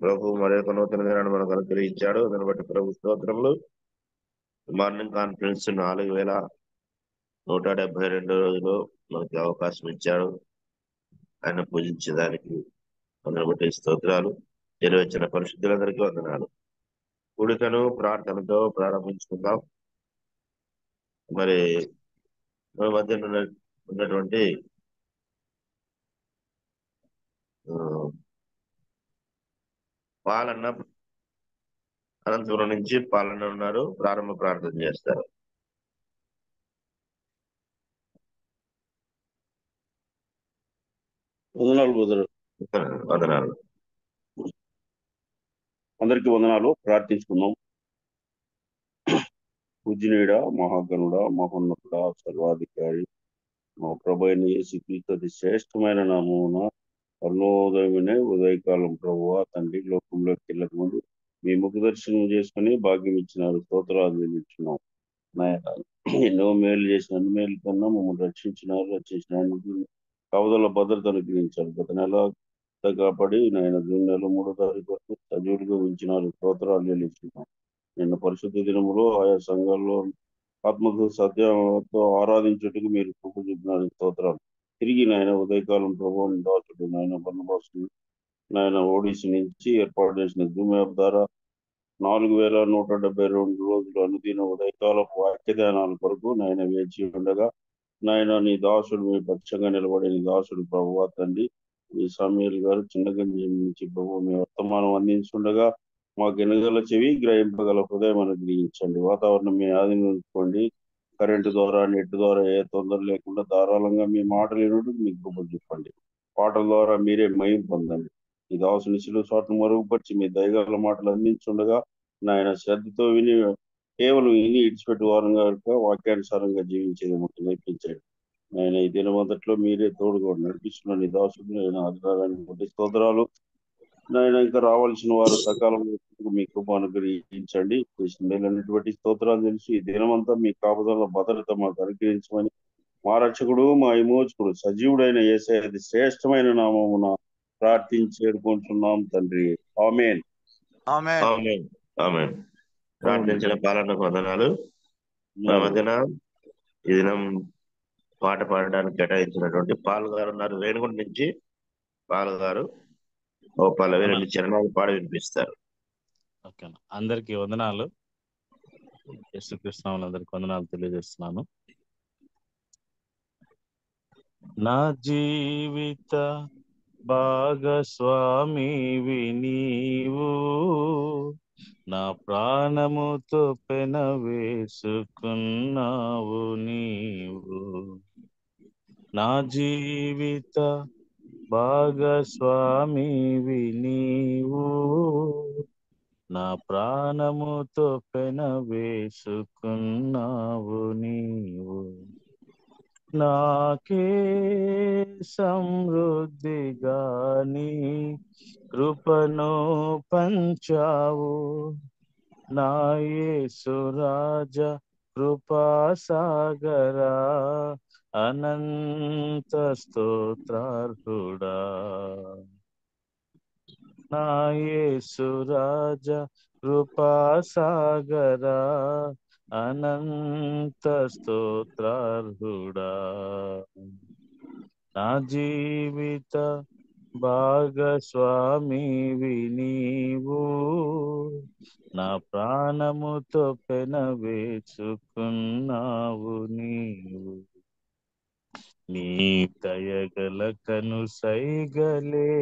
ప్రభు మరొక నూతన దినాన్ని మనకు అనుగ్రహించాడు. దాన్ని బట్టి ప్రభు స్తోత్రములు. మార్నింగ్ కాన్ఫరెన్స్ 4172 రోజులు మనకి అవకాశం ఇచ్చాడు. ఆయన పూజించేదానికి అందరి బట్టి స్తోత్రాలు. నెరవేర్చిన పరిశుద్ధులందరికీ వందనాలు. కూడికను ప్రార్థనతో ప్రారంభించుకుందాం. మరి మన మధ్య ఉన్నటువంటి పాలన్న అనంతపురం నుంచి పాలన ఉన్నారు. ప్రారంభ ప్రార్థన చేస్తారు. వందనాలు. అందరికీ వందనాలు. ప్రార్థించుకుందాం. పూజనీయుడ, మహాగణుడ, మహోన్నతుడ, సర్వాధికారి మా ప్రభు అయిన యేసుక్రీస్తు అతి శ్రేష్టమైన నామమున అరుణోదయమనే ఉదయకాలం ప్రభువా తండ్రి లోకంలోకి వెళ్ళక ముందు మీ ముఖ దర్శనం చేసుకుని భాగ్యం ఇచ్చినారు. స్తోత్రాలు చెల్లించున్నాం. ఎన్నో మేలు చేసిన అన్ని మేలు కన్నా మమ్మల్ని రక్షించడానికి కావదల భద్రతను గ్రహించారు. గత నెల కాపాడి నాయన జూన్ నెల 3వ తారీఖు వరకు సజీవుడిగా ఉంచినారు. స్తోత్రాలు చెల్లించున్నాం. నిన్న పరిశుద్ధ దినములో ఆయా సంఘాల్లో ఆత్మకు సత్యంతో ఆరాధించుటకు మీరు కృప చూపినారు. స్తోత్రాలు. తిరిగి నాయన ఉదయకాలం ప్రభువుని దాచుడు నాయన బందోబస్తు నాయన ఓడిసి నుంచి ఏర్పాటు చేసిన జూమ్ యాప్ ద్వారా 4172 రోజులు అనుదిన ఉదయకాలపు వాక్య ధ్యానాల కొరకు నాయన వేచి ఉండగా నాయన నీ దాసుడు మీ పక్షంగా నిలబడే నీ దాసుడు ప్రభువా తండ్రి ఈ సమీర్ గారు చిన్నగంజి నుంచి ప్రభు మీ వర్తమానం అందించుండగా మాకు ఎనగల చెవి గ్రహింపగల హృదయం అనుగ్రహించండి. వాతావరణం మీ ఆధీనం ఉంచుకోండి. కరెంటు ద్వారా నెట్ ద్వారా ఏ తొందర లేకుండా ధారాళంగా మీ మాటలు వినడు మీకు కృప చెప్పండి. పాటల ద్వారా మీరే మయం పొందండి. ఈ దాసుని శిలువ చాటును మరుగుపరిచి మీ దయగల మాటలు అందించుండగా నాయన శ్రద్ధతో విని కేవలం విని ఇడిచిపెట్టి వారంగా వాక్యానుసారంగా జీవించేది మాకు నేర్పించండి. ఆయన ఈ దినమంతట్లో మీరే తోడుగా నడిపిస్తున్న నీ దాసుడు ఆయన ఆధారాన్ని స్తోత్రాలు. నాయన ఇంకా రావాల్సిన వారు సకాలంలో మీ కృప అనుగ్రహించండి. మేలైనటువంటి స్తోత్రాలు తెలిసి ఈ దినమంతా మీ కాపుదల భద్రత మాకు అనుగ్రహించమని మా రక్షకుడు మా విమోచకుడు సజీవుడైన యేసయ్య అతి శ్రేష్టమైన నామమున ప్రార్థించేడుకుంటున్నాం తండ్రి. ఆమేన్. ప్రార్థించిన పాలనకు వందనాలు. మన మధ్యన ఈ దినం పాట పాడడానికి కేటాయించినటువంటి పాల్ గారు ఉన్నారు. రేణుగుంట నుంచి పాల్ గారు ఓ పల్లవి 2 చరణాలు పాడి వినిపిస్తారు. అందరికీ వందనాలు. యేసుక్రీస్తు నామములో అందరికీ వందనాలు తెలియజేస్తున్నాను. నా జీవిత భాగస్వామివి నీవు, నా ప్రాణముతో పెనవేసుకున్నావు నీవు. నా జీవిత భాగస్వామివి నీవు, నా ప్రాణముతో పెనవేసుకున్నావు నీవు. నాకే సమృద్ధిగా నీ కృపను పంచావు, నా యేసు రాజా కృపాసాగరా అనంత స్తోత్రార్హుడా. నా యేసు రాజా కృపాసాగరా అనంత స్తోత్రార్హుడా. నా జీవిత భాగస్వామివి నీవు, నా ప్రాణముతో పెనవేసుకున్నావు నీవు. నీ దయగల కను సైగలే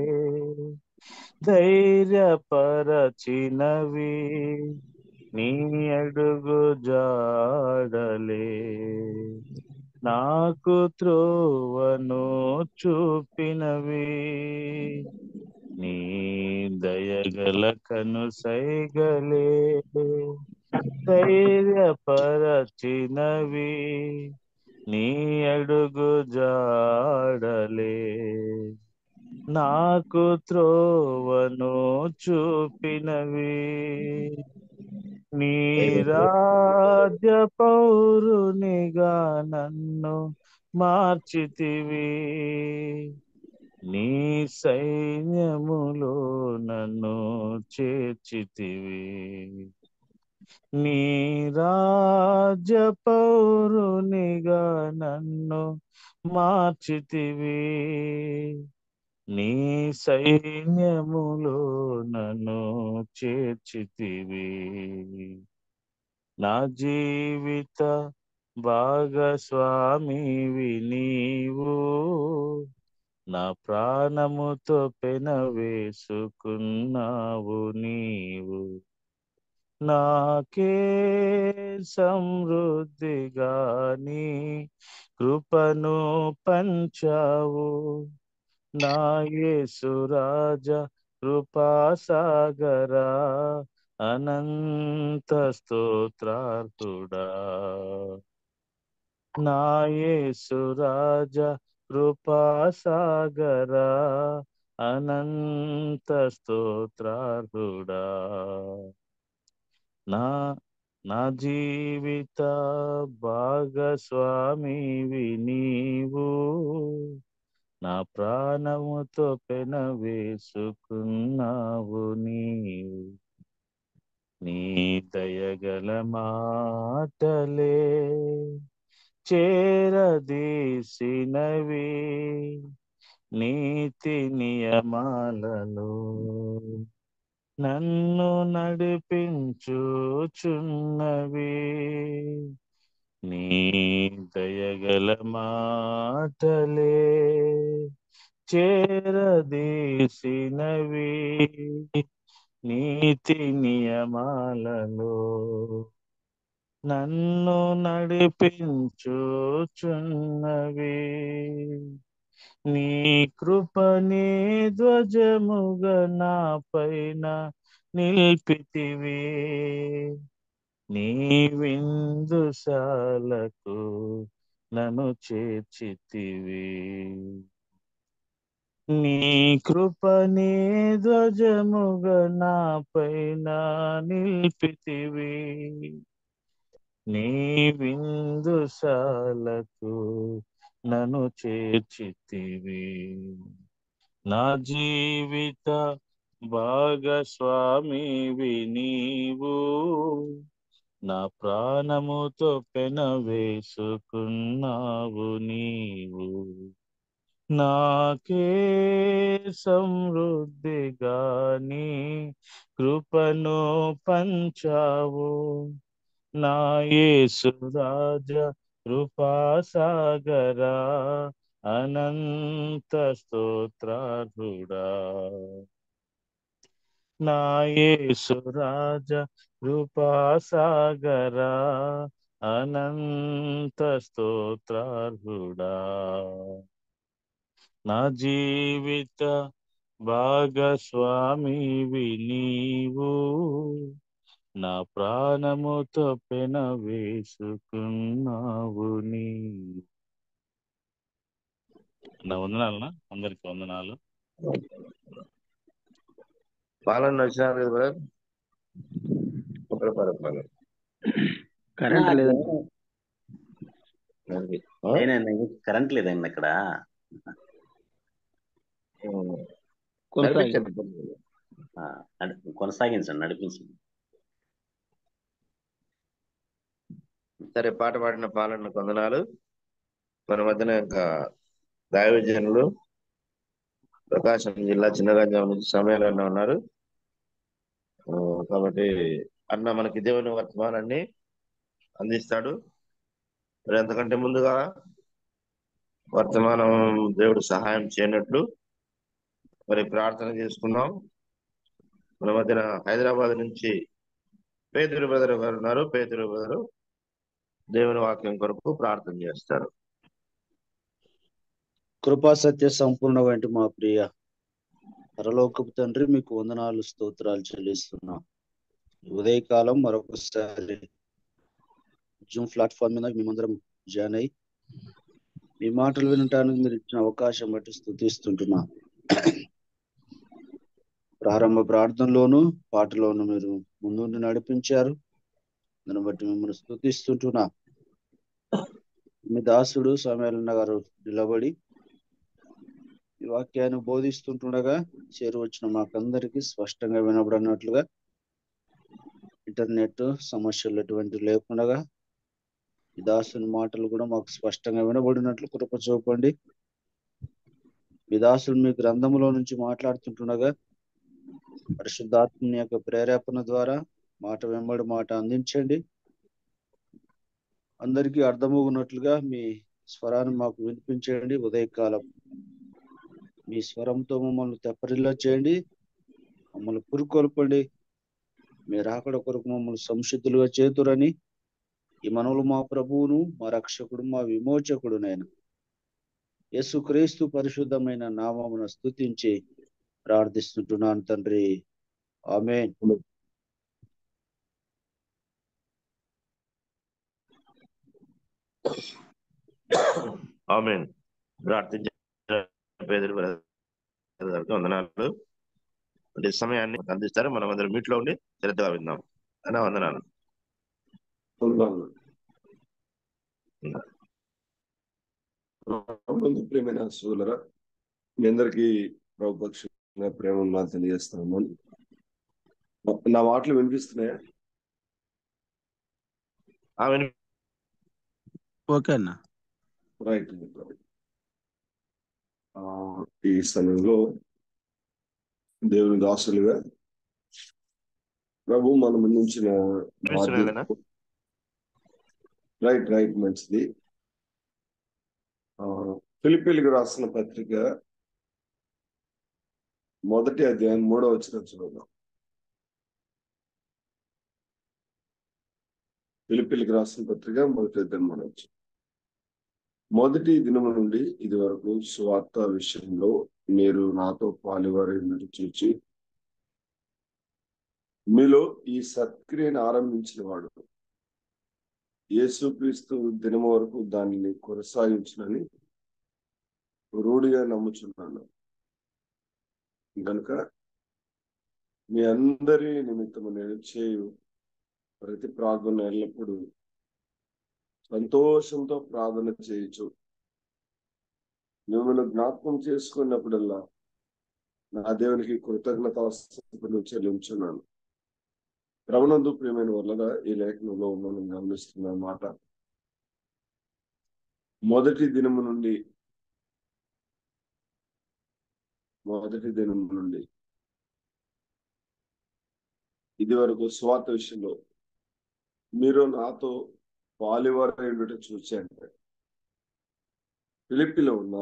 ధైర్యపరచినవి, నీ అడుగు జాడలే నాకు త్రోవను చూపినవి. నీ దయగల కను సైగలే ధైర్యపరచినవి, నీ అడుగు జాడలే నాకు త్రోవను చూపినవి. నీ రాజ్య పౌరునిగా నన్ను మార్చితివి, నీ సైన్యములో నన్ను చేర్చితివి, నీ రాజ్య పౌరునిగా నన్ను మార్చితివి, నీ సైన్యములో నన్ను చేర్చితివి, నా జీవిత భాగస్వామివి నీవు, నా ప్రాణముతో పెనవేసుకున్నావు నీవు, నాకే సమృద్ధిగా నీ కృపను పంచావు, నా యేసు రాజా కృపాసాగరా, అనంత స్తోత్రార్హుడా, నా యేసు రాజా కృపాసాగరా, అనంత స్తోత్రార్హుడా, నా నా జీవిత భాగస్వామివి నీవు, నా ప్రాణముతో పెనవేసుకున్నావు నీవు, నీ దయగల మాటలే చేరదీసినవి, నీతి నియమాలలో నన్ను నడిపించుచున్నవి, నీ దయగల మాటలే చేరదీసినవి, నీతి నియమాలలో నన్ను నడిపించుచున్నవి, నీ కృపని ధ్వజముగా నా పైన నిల్పితివి, నీ విందుశాలకు నన్ను చేర్చితివి, నీ కృపని ధ్వజముగా నా పైన నిల్పితివి, నీ విందుశాలకు నన్ను చేర్చితివి, నా జీవిత భాగస్వామివి నీవు, నా ప్రాణముతో పెనవేసుకున్నావు నీవు, నాకే సమృద్ధిగా నీ కృపను పంచావు, నా యేసు రాజా కృపాసాగరా, అనంత స్తోత్రార్హుడా, నా యేసు రాజా కృపాసాగరా, అనంత స్తోత్రార్హుడా, నా జీవిత భాగస్వామివి నీవు, నా ప్రాణముతో పెనవేసుకున్నావు నీవు. నా వందనాలనా, అందరికి వందనాలు. పాలన వచ్చినారు కదా బ్రదర్, ఒకరి కరెంట్ లేదండి, కరెంట్ లేదండి అక్కడ. కొనసాగించండి, నడిపించండి. సరే, పాట పాడిన పాలన వందనాలు. మన మధ్యన ఇంకా దైవజనులు ప్రకాశం జిల్లా చిన్నగంజాం నుంచి సమయాలన్న ఉన్నారు. కాబట్టి అన్న మనకి దేవుని వర్తమానాన్ని అందిస్తాడు. మరి అంతకంటే ముందుగా వర్తమానం దేవుడు సహాయం చేయనట్లు మరి ప్రార్థన చేసుకున్నాం. మన మధ్యన హైదరాబాద్ నుంచి పేతురు బ్రదర్ గారు ఉన్నారు. పేతురు బ్రదరు దేవుని వాక్యం కొరకు ప్రార్థన చేస్తారు. కృపా సత్య సంపూర్ణ వంటి మా ప్రియ పరలోకపు తండ్రి, మీకు వందనాలు స్తోత్రాలు చెల్లిస్తున్నాం. ఉదయకాలం మరొకసారి జూమ్ ప్లాట్ఫామ్ మీద మేమందరం జాయిన్ అయ్యి మీ మాటలు వినటానికి మీరు ఇచ్చిన అవకాశం బట్టి స్తుతిస్తుంటున్నాం. ప్రారంభ ప్రార్థనలోను పాటలోను మీరు ముందుండి నడిపించారు. దాన్ని బట్టి మిమ్మల్ని స్తుతిస్తుంటున్నా. మీ దాసుడు సమయాలన్న గారు నిలబడి ఈ వాక్యాన్ని బోధిస్తుంటుండగా చేరువచ్చిన మాకందరికి స్పష్టంగా వినబడినట్లుగా ఇంటర్నెట్ సమస్యలు ఎటువంటి లేకుండా ఈ దాసుని మాటలు కూడా మాకు స్పష్టంగా వినబడినట్లు కృప చూపండి. మీ దాసులు మీ గ్రంథములో నుంచి మాట్లాడుతుంటుండగా పరిశుద్ధాత్మని యొక్క ప్రేరేపణ ద్వారా మాట వెంబడి మాట అందించండి. అందరికీ అర్థమవునట్లుగా మీ స్వరాన్ని మాకు వినిపించండి. ఉదయకాలం మీ స్వరంతో మమ్మల్ని తెప్పరిల్లా చేయండి, మమ్మల్ని పురుకొల్పండి. మీరు అక్కడ కొరకు మమ్మల్ని సంసిద్ధులుగా చేతురని ఈ మనవులు మా ప్రభువును, మా రక్షకుడు, మా విమోచకుడునైన యేసుక్రీస్తు పరిశుద్ధమైన నామమున స్తుతించి ప్రార్థిస్తుంటున్నాను తండ్రి. ఆమేన్. ఆమేన్. ప్రార్థించే పేదలు గారికి వందనాలు. అంటే సమయాన్ని అందిస్తారు. మనం అందరం మీట్లో ఉండి శ్రద్ధగా విందాం. అన్న వందనాలు. ప్రియమైన సోదరులారా, మీ అందరికీ ప్రభుపక్షంగా ప్రేమ తెలియజేస్తాను. నా మాటలు వినిపిస్తున్నాయా? ఓకే అన్న. రైట్. ఈ సమయంలో దేవుని దాసులుగా ప్రభు మనం అందించిన రైట్ మంచిది. ఫిలిప్పీలకు రాసిన పత్రిక 1వ అధ్యాయం 3వ వచనం చదువుదాం. ఫిలిప్పీలకు రాసిన పత్రిక 1వ అధ్యాయం 3వ వచనం. మొదటి దినము నుండి ఇది వరకు సువార్త విషయంలో మీరు నాతో పాలువారిని చూచి మీలో ఈ సత్క్రియను ఆరంభించిన వాడు యేసుక్రీస్తు దినము వరకు దానిని కొనసాగించునని రూఢిగా నమ్ముచున్నాను. కనుక మీ అందరి నిమిత్తము నేను చేయు ప్రతి ప్రార్థన ఎల్లప్పుడూ సంతోషంతో ప్రార్థన చేయొచ్చు. మిమ్మల్ని జ్ఞాపకం చేసుకున్నప్పుడల్లా నా దేవునికి కృతజ్ఞతాస్తుతులు చెల్లించున్నాను. ప్రభునందు ప్రియమైన వల్ల ఈ లేఖనంలో మనం గమనిస్తున్న మాట, మొదటి దినము నుండి ఇది వరకు స్వార్థ విషయంలో మీరు నాతో పాలువారయుట చూచాను. ఫిలిప్పీలో ఉన్న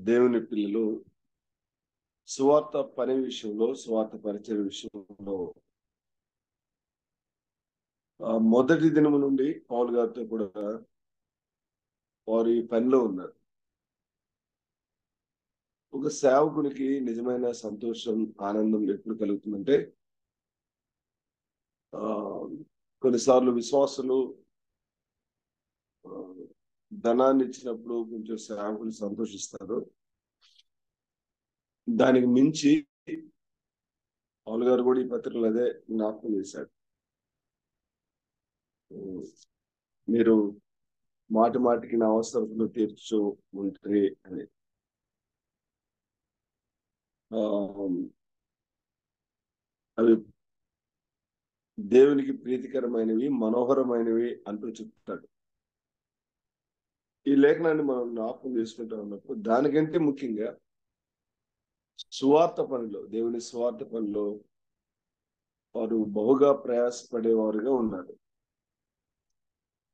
దేవుని పిల్లలు సువార్త పని విషయంలో, సువార్త పరిచయ విషయంలో మొదటి దినము నుండి పౌలు గారితో కూడా వారు ఈ పనిలో ఉన్నారు. ఒక సేవకునికి నిజమైన సంతోషం, ఆనందం ఎప్పుడు కలుగుతుందంటే కొన్నిసార్లు విశ్వాసులు ధనాన్ని ఇచ్చినప్పుడు కొంచెం సేవకులు సంతోషిస్తారు. దానికి మించి పౌలు గారు కూడా ఈ పత్రికలు అదే జ్ఞాపకం చేశారు. మీరు మాటి మాటికి నా అవసరతను తీర్చు ఉంటే అని. అవి దేవునికి ప్రీతికరమైనవి, మనోహరమైనవి అంటూ చెప్తాడు. ఈ లేఖనాన్ని మనం జ్ఞాపకం చేసుకుంటూ ఉన్నప్పుడు దానికంటే ముఖ్యంగా సువార్త పనిలో, దేవుని సువార్త పనిలో వారు బహుగా ప్రయాసపడేవారుగా ఉన్నారు.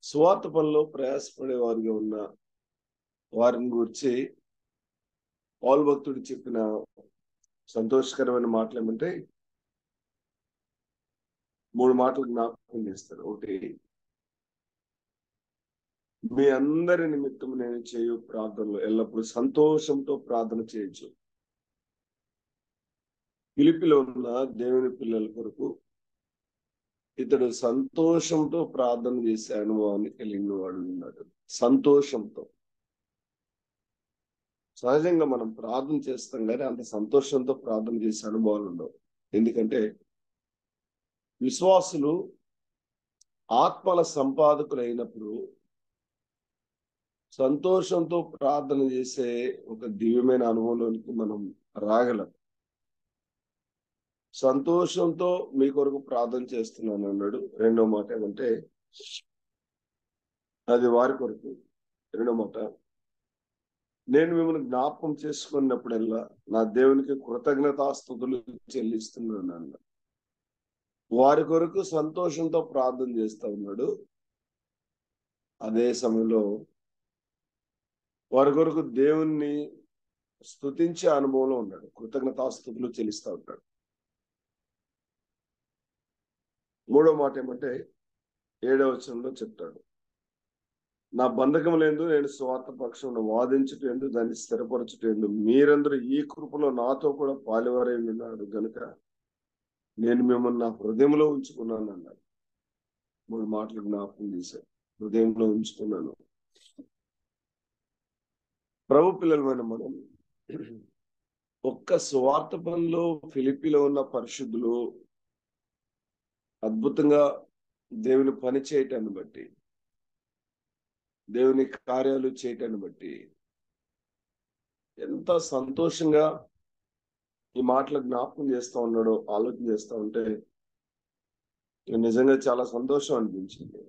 సువార్త పనిలో ప్రయాసపడేవారుగా ఉన్న వారిని గురించి పౌలు భక్తుడు చెప్పిన సంతోషకరమైన మాటలు ఏమంటే 3 మాటలు జ్ఞాపకం చేస్తారు. ఒకటి, మీ అందరి నిమిత్తం నేను చేయు ప్రార్థనలు ఎల్లప్పుడూ సంతోషంతో ప్రార్థన చేయొచ్చు. ఫిలిప్పీలో ఉన్న దేవుని పిల్లల కొరకు ఇతడు సంతోషంతో ప్రార్థన చేసే అనుభవాన్ని కలిగిన వాడు ఉన్నాడు. సంతోషంతో. సహజంగా మనం ప్రార్థన చేస్తాం కానీ అంత సంతోషంతో ప్రార్థన చేసే అనుభవాలు ఉండవు. ఎందుకంటే విశ్వాసులు ఆత్మల సంపాదకులు అయినప్పుడు సంతోషంతో ప్రార్థన చేసే ఒక దివ్యమైన అనుభవంలోనికి మనం రాగలం. సంతోషంతో మీ కొరకు ప్రార్థన చేస్తున్నాను అన్నాడు. రెండో మాట ఏమంటే అది వారి కొరకు. రెండో మాట, నేను మిమ్మల్ని జ్ఞాపకం చేసుకున్నప్పుడల్లా నా దేవునికి కృతజ్ఞతాస్తుతులు చెల్లిస్తున్నాను అన్నాడు. వారి కొరకు సంతోషంతో ప్రార్థన చేస్తా ఉన్నాడు. అదే సమయంలో వారి కొరకు దేవుణ్ణి స్తుతించే అనుభవంలో ఉన్నాడు. కృతజ్ఞతాస్తుతులు చెల్లిస్తా ఉంటాడు. మూడో మాట ఏమంటే 7వ వచనంలో చెప్తాడు, నా బంధకం లేదు, నేను స్వార్థ పక్షంలో వాదించుటేందు దాన్ని స్థిరపరచుటేందు మీరందరూ ఈ కృపలో నాతో కూడా పాలువారై ఉన్నాడు గనుక నేను మిమ్మల్ని నా హృదయంలో ఉంచుకున్నాను అన్నాడు. 3 మాటలు జ్ఞాపకం చేశాడు. హృదయంలో ఉంచుకున్నాను. ప్రభు పిల్లలమైన మనం ఒక్క స్వార్థ పనిలో ఫిలిప్పీలో ఉన్న పరిశుద్ధులు అద్భుతంగా దేవుని పని చేయటాన్ని బట్టి, దేవుని కార్యాలు చేయటాన్ని బట్టి ఎంత సంతోషంగా ఈ మాటలు జ్ఞాపకం చేస్తా ఉన్నాడో ఆలోచన చేస్తా ఉంటే నిజంగా చాలా సంతోషం అనిపించింది.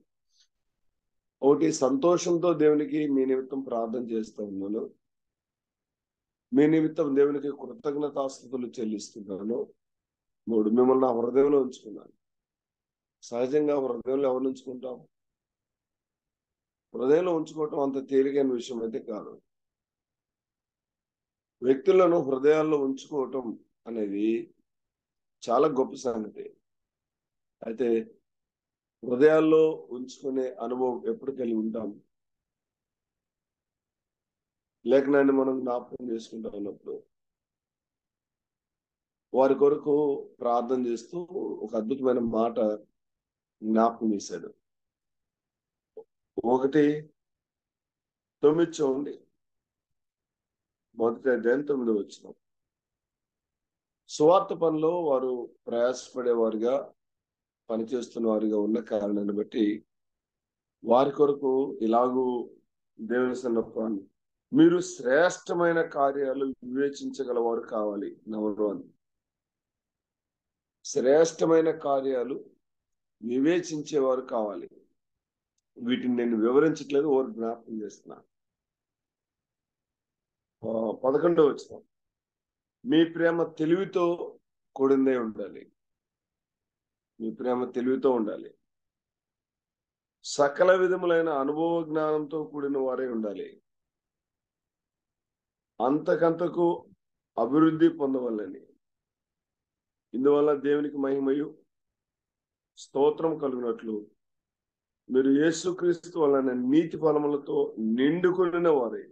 ఒకటి, సంతోషంతో దేవునికి మీ నిమిత్తం ప్రార్థన చేస్తా ఉన్నాను. మీ నిమిత్తం దేవునికి కృతజ్ఞతాస్తుతులు చెల్లిస్తున్నాను. 3, మిమ్మల్ని నా హృదయంలో ఉంచుకున్నాను. సహజంగా హృదయంలో ఎవరు ఉంచుకుంటాం? హృదయంలో ఉంచుకోవటం అంత తేలికైన విషయం అయితే కాదు. వ్యక్తులను హృదయాల్లో ఉంచుకోవటం అనేది చాలా గొప్ప సంగతి. అయితే హృదయాల్లో ఉంచుకునే అనుభవం ఎప్పుడు కలిగి ఉంటాం? లేఖనాన్ని మనం జ్ఞాపకం చేసుకుంటా ఉన్నప్పుడు వారి కొరకు ప్రార్థన చేస్తూ ఒక అద్భుతమైన మాట జ్ఞాపకం చేశాడు. 1:9 చూడండి. మొదటి అధ్యాయం 9వ వచనం. సువార్త పనిలో వారు ప్రయాసపడేవారుగా పనిచేస్తున్న వారిగా ఉన్న కారణాన్ని బట్టి వారి కొరకు ఇలాగూ దేవుని సన్నపాన్ని మీరు శ్రేష్టమైన కార్యాలు వివేచించగలవారు కావాలి. నంబర్ 1, శ్రేష్టమైన కార్యాలు వివేచించేవారు కావాలి. వీటిని నేను వివరించట్లేదు, వారు జ్ఞాపకం చేస్తున్నా. 11వ వచనం, మీ ప్రేమ తెలివితో కూడిందే ఉండాలి. మీ ప్రేమ తెలివితో ఉండాలి. సకల విధములైన అనుభవ జ్ఞానంతో కూడిన వారే ఉండాలి. అంతకంతకు అభివృద్ధి పొందవలని, ఇందువల్ల దేవునికి మహిమయు స్తోత్రం కలుగునట్లు మీరు యేసుక్రీస్తు వలన నీతి ఫలములతో నిండుకున్న వారే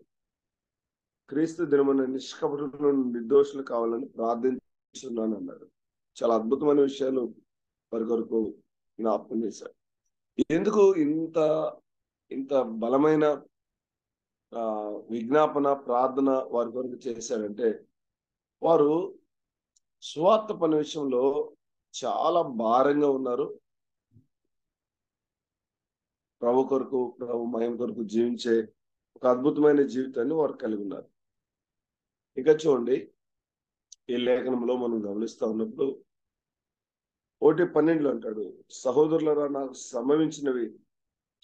క్రీస్తు దినమున నిష్కపటులను నిర్దోషులు కావాలని ప్రార్థించున్నాను అన్నాడు. చాలా అద్భుతమైన విషయాలు వారి కొరకు జ్ఞాపకం చేశారు. ఎందుకు ఇంత బలమైన విజ్ఞాపన ప్రార్థన వారి కొరకు చేశాడంటే, వారు సువార్త పని విషయంలో చాలా భారంగా ఉన్నారు. ప్రభు కొరకు, ప్రభు మహిమ కొరకు జీవించే ఒక అద్భుతమైన జీవితాన్ని వారు కలిగి ఉన్నారు. ఇక చూడండి, ఈ లేఖనంలో మనం గమనిస్తా ఉన్నప్పుడు 1:12 అంటాడు, సహోదరులారా నాకు సంభవించినవి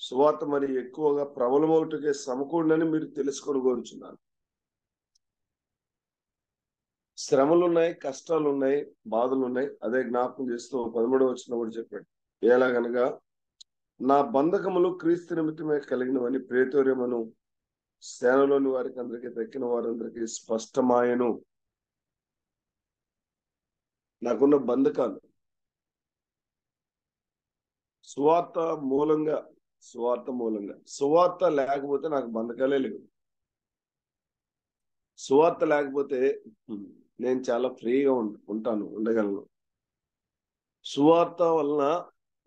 సువార్త మరి ఎక్కువగా ప్రబలమవుటకే సమకూడనని మీరు తెలుసుకొని కోరుచున్నాను. శ్రమలు ఉన్నాయి, కష్టాలు ఉన్నాయి, బాధలు ఉన్నాయి. అదే జ్ఞాపకం చేస్తూ 13వ వచనం కూడా చెప్పాడు, ఎలాగనగా నా బంధకములు క్రీస్తు నిమిత్తమే కలిగినవని ప్రేతోర్యమను సేనలోని వారికి అందరికీ దక్కిన వారందరికీ స్పష్టమాయను. నాకున్న బంధకాలు సువార్త మూలంగా, సువార్త లేకపోతే నాకు బంధకాలే లేవు. సువార్త లేకపోతే నేను చాలా ఫ్రీగా ఉండగలను. సువార్త వలన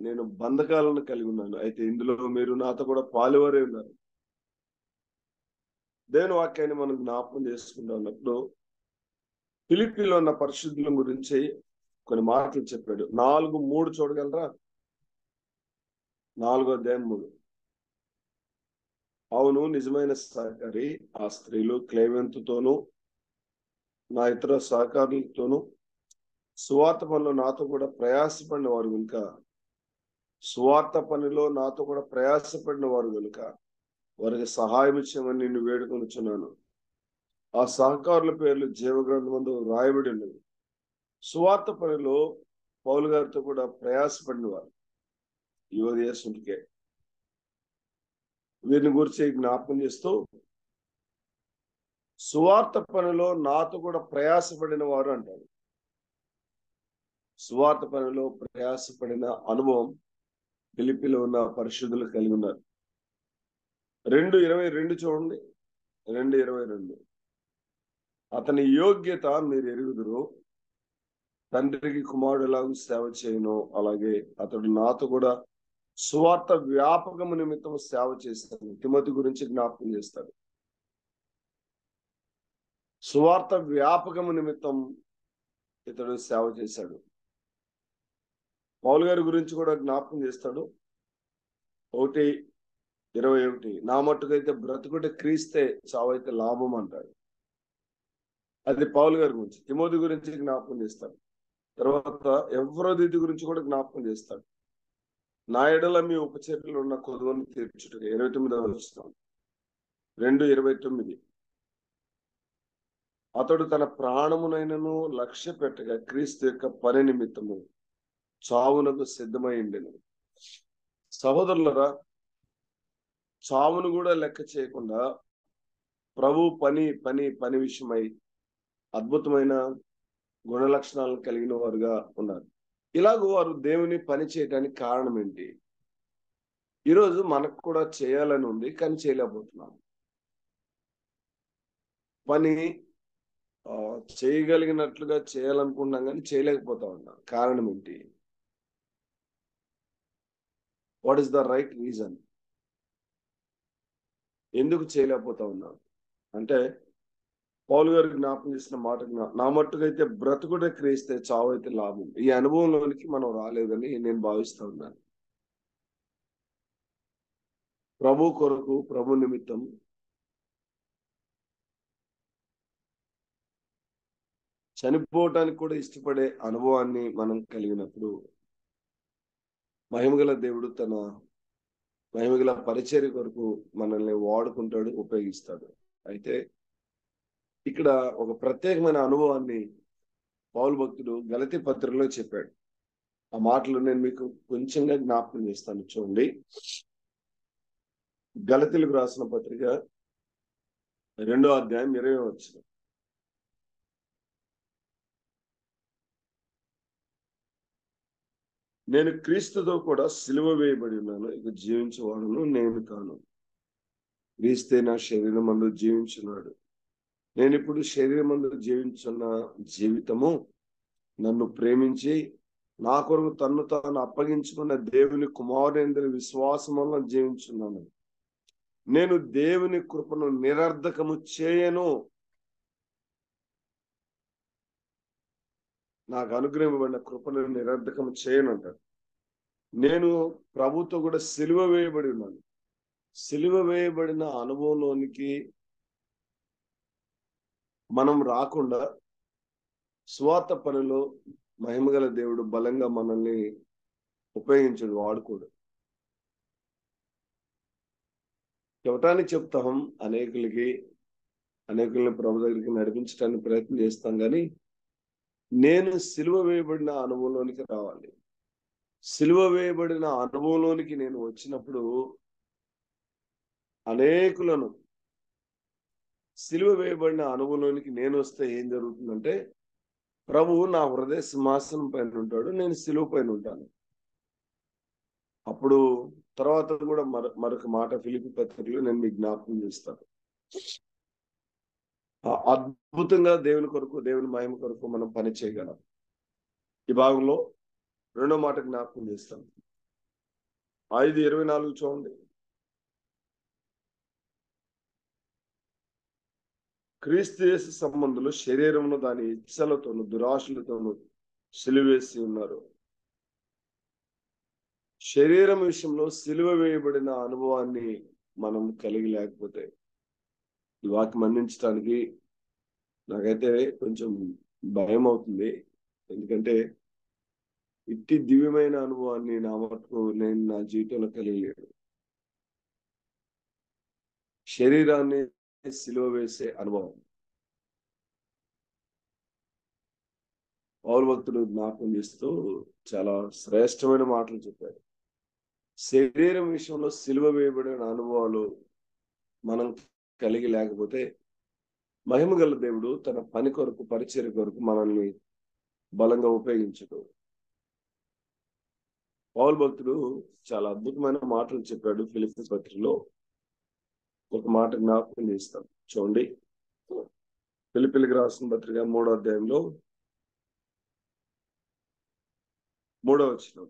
నేను బంధకాలను కలిగి ఉన్నాను. అయితే ఇందులో మీరు నాతో కూడా పాలువారే ఉన్నారు. దేవుని వాక్యాన్ని మనం జ్ఞాపకం చేసుకుంటా ఉన్నప్పుడు ఫిలిప్పీలో ఉన్న పరిశుద్ధుల గురించి కొన్ని మాటలు చెప్పాడు. 4:3 చూడగలరా? 4వ అధ్యాయం 3. అవును, నిజమైన సహకారి. ఆ స్త్రీలు క్లైవెంతుతోనూ నా ఇతర సహకారులతోనూ సువార్త పనిలో నాతో కూడా ప్రయాసపడిన వారు కనుక, సువార్త పనిలో నాతో కూడా ప్రయాసపడిన వారు కనుక వారికి సహాయం చేయమని నిన్ను వేడుకొనుచున్నాను. ఆ సహకారుల పేర్లు జీవగ్రంథమందు రాయబడి ఉన్నవి. సువార్త పనిలో పౌలు గారితో కూడా ప్రయాసపడిన వారు యువదేశంకే. వీరిని గురించి జ్ఞాపకం చేస్తూ, సువార్త పనిలో నాతో కూడా ప్రయాసపడిన వారు అంటారు. సువార్త పనిలో ప్రయాసపడిన అనుభవం ఫిలిప్పీలో ఉన్న పరిశుద్ధులు కలిగి ఉన్నారు. 2:22 చూడండి. 2:22 అతని యోగ్యత మీరు ఎరుగుదురు, తండ్రికి కుమారుడు ఎలాగూ సేవ చేయను అలాగే అతడు నాతో కూడా సువార్త వ్యాపకము నిమిత్తం సేవ చేస్తాను. తిమోతి గురించి జ్ఞాపకం చేస్తాడు. సువార్త వ్యాపకము నిమిత్తం ఇతడు సేవ చేశాడు. పౌలు గారి గురించి కూడా జ్ఞాపకం చేస్తాడు. 1:21 నా మట్టుకైతే బ్రతుకుటే క్రీస్తే, చావైతే లాభం అంటాడు. అది పౌలు గారి గురించి. తిమోతి గురించి జ్ఞాపకం చేస్తాడు. తర్వాత ఎవ్వరోదీతి గురించి కూడా జ్ఞాపకం చేస్తాడు. నా ఎడల మీ ఉపచర్యలు ఉన్న కొదువను తీర్చుటకు 29వ వచనం 2:29 అతడు తన ప్రాణమునైనను లక్ష్య పెట్టగా క్రీస్తు యొక్క పని నిమిత్తము చావునకు సిద్ధమైండెను. సహోదరులరా, చావును కూడా లెక్క చేయకుండా ప్రభు పని విషయమై అద్భుతమైన గుణ లక్షణాలను కలిగిన వారుగా ఉన్నారు. ఇలాగ వారు దేవుని పని చేయడానికి కారణం ఏంటి? ఈరోజు మనకు కూడా చేయాలని ఉంది, కానీ చేయలేకపోతున్నాం. పని చేయగలిగినట్లుగా చేయాలనుకుంటున్నాం, కానీ చేయలేకపోతా ఉన్నాం. కారణం ఏంటి? What is the right reason? ఎందుకు చేయలేకపోతా ఉన్నాం అంటే, పౌలు గారు జ్ఞాపకం చేసిన మాట, నా మట్టుకైతే బ్రతుకుడే క్రీస్తే, చావు అయితే లాభం. ఈ అనుభవంలోనికి మనం రాలేదని నేను భావిస్తా ఉన్నాను. ప్రభు కొరకు, ప్రభు నిమిత్తం చనిపోవటానికి కూడా ఇష్టపడే అనుభవాన్ని మనం కలిగినప్పుడు మహిమగల దేవుడు తన మహిమగల పరిచర్య కొరకు మనల్ని వాడుకుంటాడు, ఉపయోగిస్తాడు. అయితే ఇక్కడ ఒక ప్రత్యేకమైన అనుభవాన్ని పౌలు భక్తుడు గలతీ పత్రికలో చెప్పాడు. ఆ మాటలు నేను మీకు కొంచెంగా జ్ఞాపకం చేస్తాను. చూడండి, గలతీలకు రాసిన పత్రిక 2వ అధ్యాయం 20వ వచనం. నేను క్రీస్తుతో కూడా సిలువ వేయబడి ఉన్నాను, ఇక జీవించేవాడును నేను కాను, క్రీస్తే నా శరీరం మందు జీవించున్నాడు. నేను ఇప్పుడు శరీరం మందు జీవించున్న జీవితము నన్ను ప్రేమించి నా కొరకు తన్ను తాను అప్పగించుకున్న దేవుని కుమారుని విశ్వాసం వల్ల జీవించున్నాను. నేను దేవుని కృపను నిరర్ధకము చేయను. నాకు అనుగ్రహింపబడిన కృపను నిరర్ధకము చేయను అంటాడు. నేను ప్రభుతో కూడా సిలువ వేయబడి ఉన్నాను. సిలువ వేయబడిన అనుభవంలోనికి మనం రాకుండా సువార్త పనిలో మహిమగల దేవుడు బలంగా మనల్ని ఉపయోగించడు, వాడుకోడు. చెప్పటానికి చెప్తాం, అనేకుల్ని ప్రభు దగ్గరికి నడిపించడానికి ప్రయత్నం చేస్తాం, కానీ నేను సిలువ వేయబడిన అనుభవంలోనికి రావాలి. సిలువ వేయబడిన అనుభవంలోనికి నేను వచ్చినప్పుడు అనేకులను, సిలువ వేయబడిన అనుభవంలోనికి నేను వస్తే ఏం జరుగుతుందంటే, ప్రభువు నా హృదయ సింహాసనం పైన ఉంటాడు, నేను సిలువ పైన ఉంటాను. అప్పుడు తర్వాత కూడా మరొక మాట ఫిలిప్పీ పత్రికలో నేను మీకు జ్ఞాపకం చేస్తాను. అద్భుతంగా దేవుని కొరకు, దేవుని మహిమ కొరకు మనం పని చేయగలం. ఈ భాగంలో 2వ మాట జ్ఞాపకం చేస్తాను. 5:24 చూడండి. క్రీస్తు యేసు సంబంధులు శరీరమును దాని ఇచ్చలతోను దురాశలతోను సిలువేసి ఉన్నారు. శరీరం విషయంలో సిలువ వేయబడిన అనుభవాన్ని మనం కలిగి లేకపోతే ఈ వాక్యం అందించడానికి నాకైతే కొంచెం భయం అవుతుంది. ఎందుకంటే ఇట్టి దివ్యమైన అనుభవాన్ని నా మటుకు నేను నా జీవితంలో కలిగి లేను. శరీరాన్ని సిలువ వేసే అనుభవం. పౌలు భక్తుడు జ్ఞాపకం చేస్తూ చాలా శ్రేష్టమైన మాటలు చెప్పారు. శరీరం విషయంలో సిలువ వేయబడిన అనుభవాలు మనం కలిగి లేకపోతే మహిమ గల దేవుడు తన పని కొరకు, పరిచర్య కొరకు మనల్ని బలంగా ఉపయోగించడు. పౌలు భక్తుడు చాలా అద్భుతమైన మాటలు చెప్పాడు. ఫిలిప్పీ పత్రికలో ఒక మాట జ్ఞాపకం చేస్తాం. చూడండి, ఫిలిప్పీలకు రాసిన పత్రిక 3వ అధ్యాయంలో 3వ వచనం.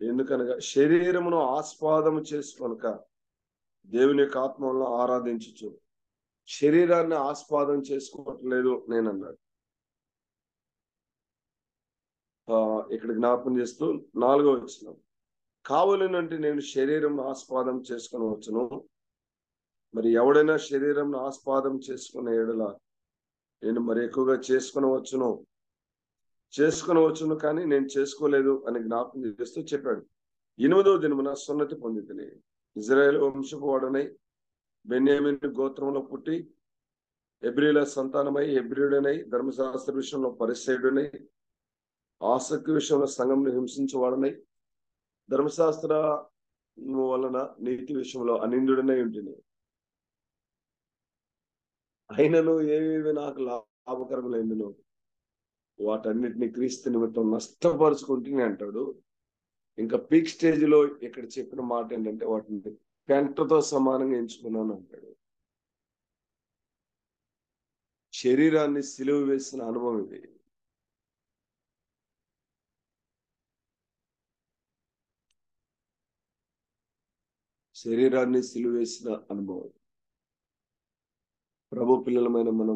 ఎందుకనగా శరీరమును ఆస్వాదము చేసుకొనక దేవుని యొక్క ఆత్మలో ఆరాధించుచు. శరీరాన్ని ఆస్వాదం చేసుకోవట్లేదు నేను అన్నాడు. ఇక్కడ జ్ఞాపకం చేస్తూ 4వ వచనం. కావలనంటే నేను శరీరం ఆస్వాదం చేసుకుని వచ్చును. మరి ఎవడైనా శరీరం ఆస్వాదం చేసుకునే ఎడల నేను మరి ఎక్కువగా చేసుకునవచ్చును కానీ నేను చేసుకోలేదు అని జ్ఞాపకం చేస్తూ చెప్పాడు. 8వ దినమున సున్నతి పొందితిని. ఇజ్రాయేల్ వంశపు వాడనై బెన్యామీను గోత్రంలో పుట్టి హెబ్రీల సంతానమై హెబ్రీయుడనై ధర్మశాస్త్ర విషయంలో పరిసయ్యుడనై ఆసక్తి విషయంలో సంఘంను హింసించేవాడనై ధర్మశాస్త్ర వలన నీతి విషయంలో అనిందుడనై ఉంటుంది. అయినను ఏవేవి నాకు లాభకరములైనను వాటన్నిటిని క్రీస్తు నిమిత్తం నష్టపరుచుకుంటూనే అంటాడు. ఇంకా పీక్ స్టేజ్ లో ఇక్కడ చెప్పిన మాట ఏంటంటే వాటిని పెంటతో సమానంగా ఎంచుకున్నాను అంటాడు. శరీరాన్ని సిలువ వేసిన అనుభవం ఇది. శరీరాన్ని సిలువ వేసిన అనుభవం. ప్రభు పిల్లలమైన మన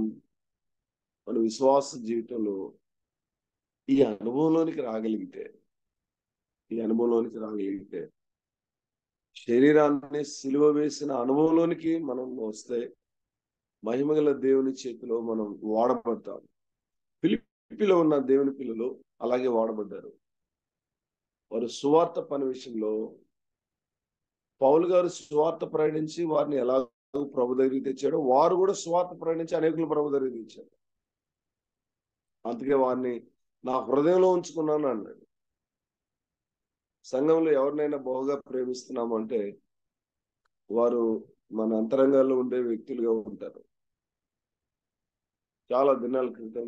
విశ్వాస జీవితంలో ఈ అనుభవంలోనికి రాగలిగితే శరీరాన్ని సిలువ వేసిన అనుభవంలోనికి మనం వస్తే మహిమగల దేవుని చేతిలో మనం వాడబడతాం. ఫిలిప్పీలో ఉన్న దేవుని పిల్లలు అలాగే వాడబడ్డారు. వారు సువార్త పని విషయంలో పౌలు గారు సువార్త ప్రయాణించి వారిని ఎలా ప్రభు దగ్గరికి తెచ్చాడో వారు కూడా సువార్త ప్రయాణించి అనేకులు ప్రభు దగ్గరికి తెచ్చారు. అందుకే వారిని నా హృదయంలో ఉంచుకున్నాను అన్నాడు. సంఘంలో ఎవరినైనా బహుగా ప్రేమిస్తున్నాము అంటే వారు మన అంతరంగాల్లో ఉండే వ్యక్తులుగా ఉంటారు. చాలా దినాల క్రితం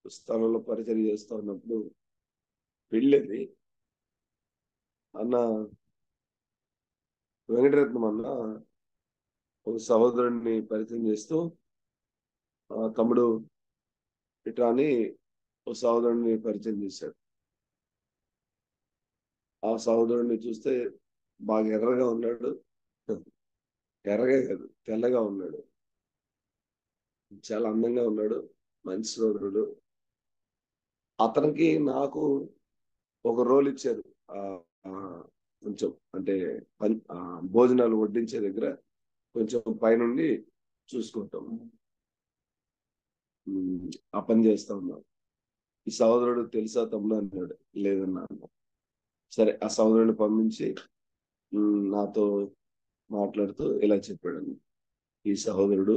స్థలంలో పరిచయం చేస్తూ ఉన్నప్పుడు పెళ్ళేది అన్న వెంకటరత్నం అన్న ఒక సహోదరుడిని పరిచయం చేస్తూ తమ్ముడు ఇట్లా అని ఒక సహోదరుడిని పరిచయం చేశాడు. ఆ సహోదరుడిని చూస్తే బాగా ఎర్రగా ఉన్నాడు. ఎర్రగా కాదు, తెల్లగా ఉన్నాడు. చాలా అందంగా ఉన్నాడు. మంచి సోదరుడు. అతనికి నాకు ఒక రోల్ ఇచ్చారు. కొంచెం అంటే భోజనాలు వడ్డించే దగ్గర కొంచెం పైనుండి చూసుకుంటాం. ఆ పని చేస్తా ఉన్నాం. ఈ సహోదరుడు తెలుసా తమ్ముడు అన్నాడు. లేదన్నా. సరే, ఆ సహోదరుడిని పంపించి నాతో మాట్లాడుతూ ఇలా చెప్పాడు. ఈ సహోదరుడు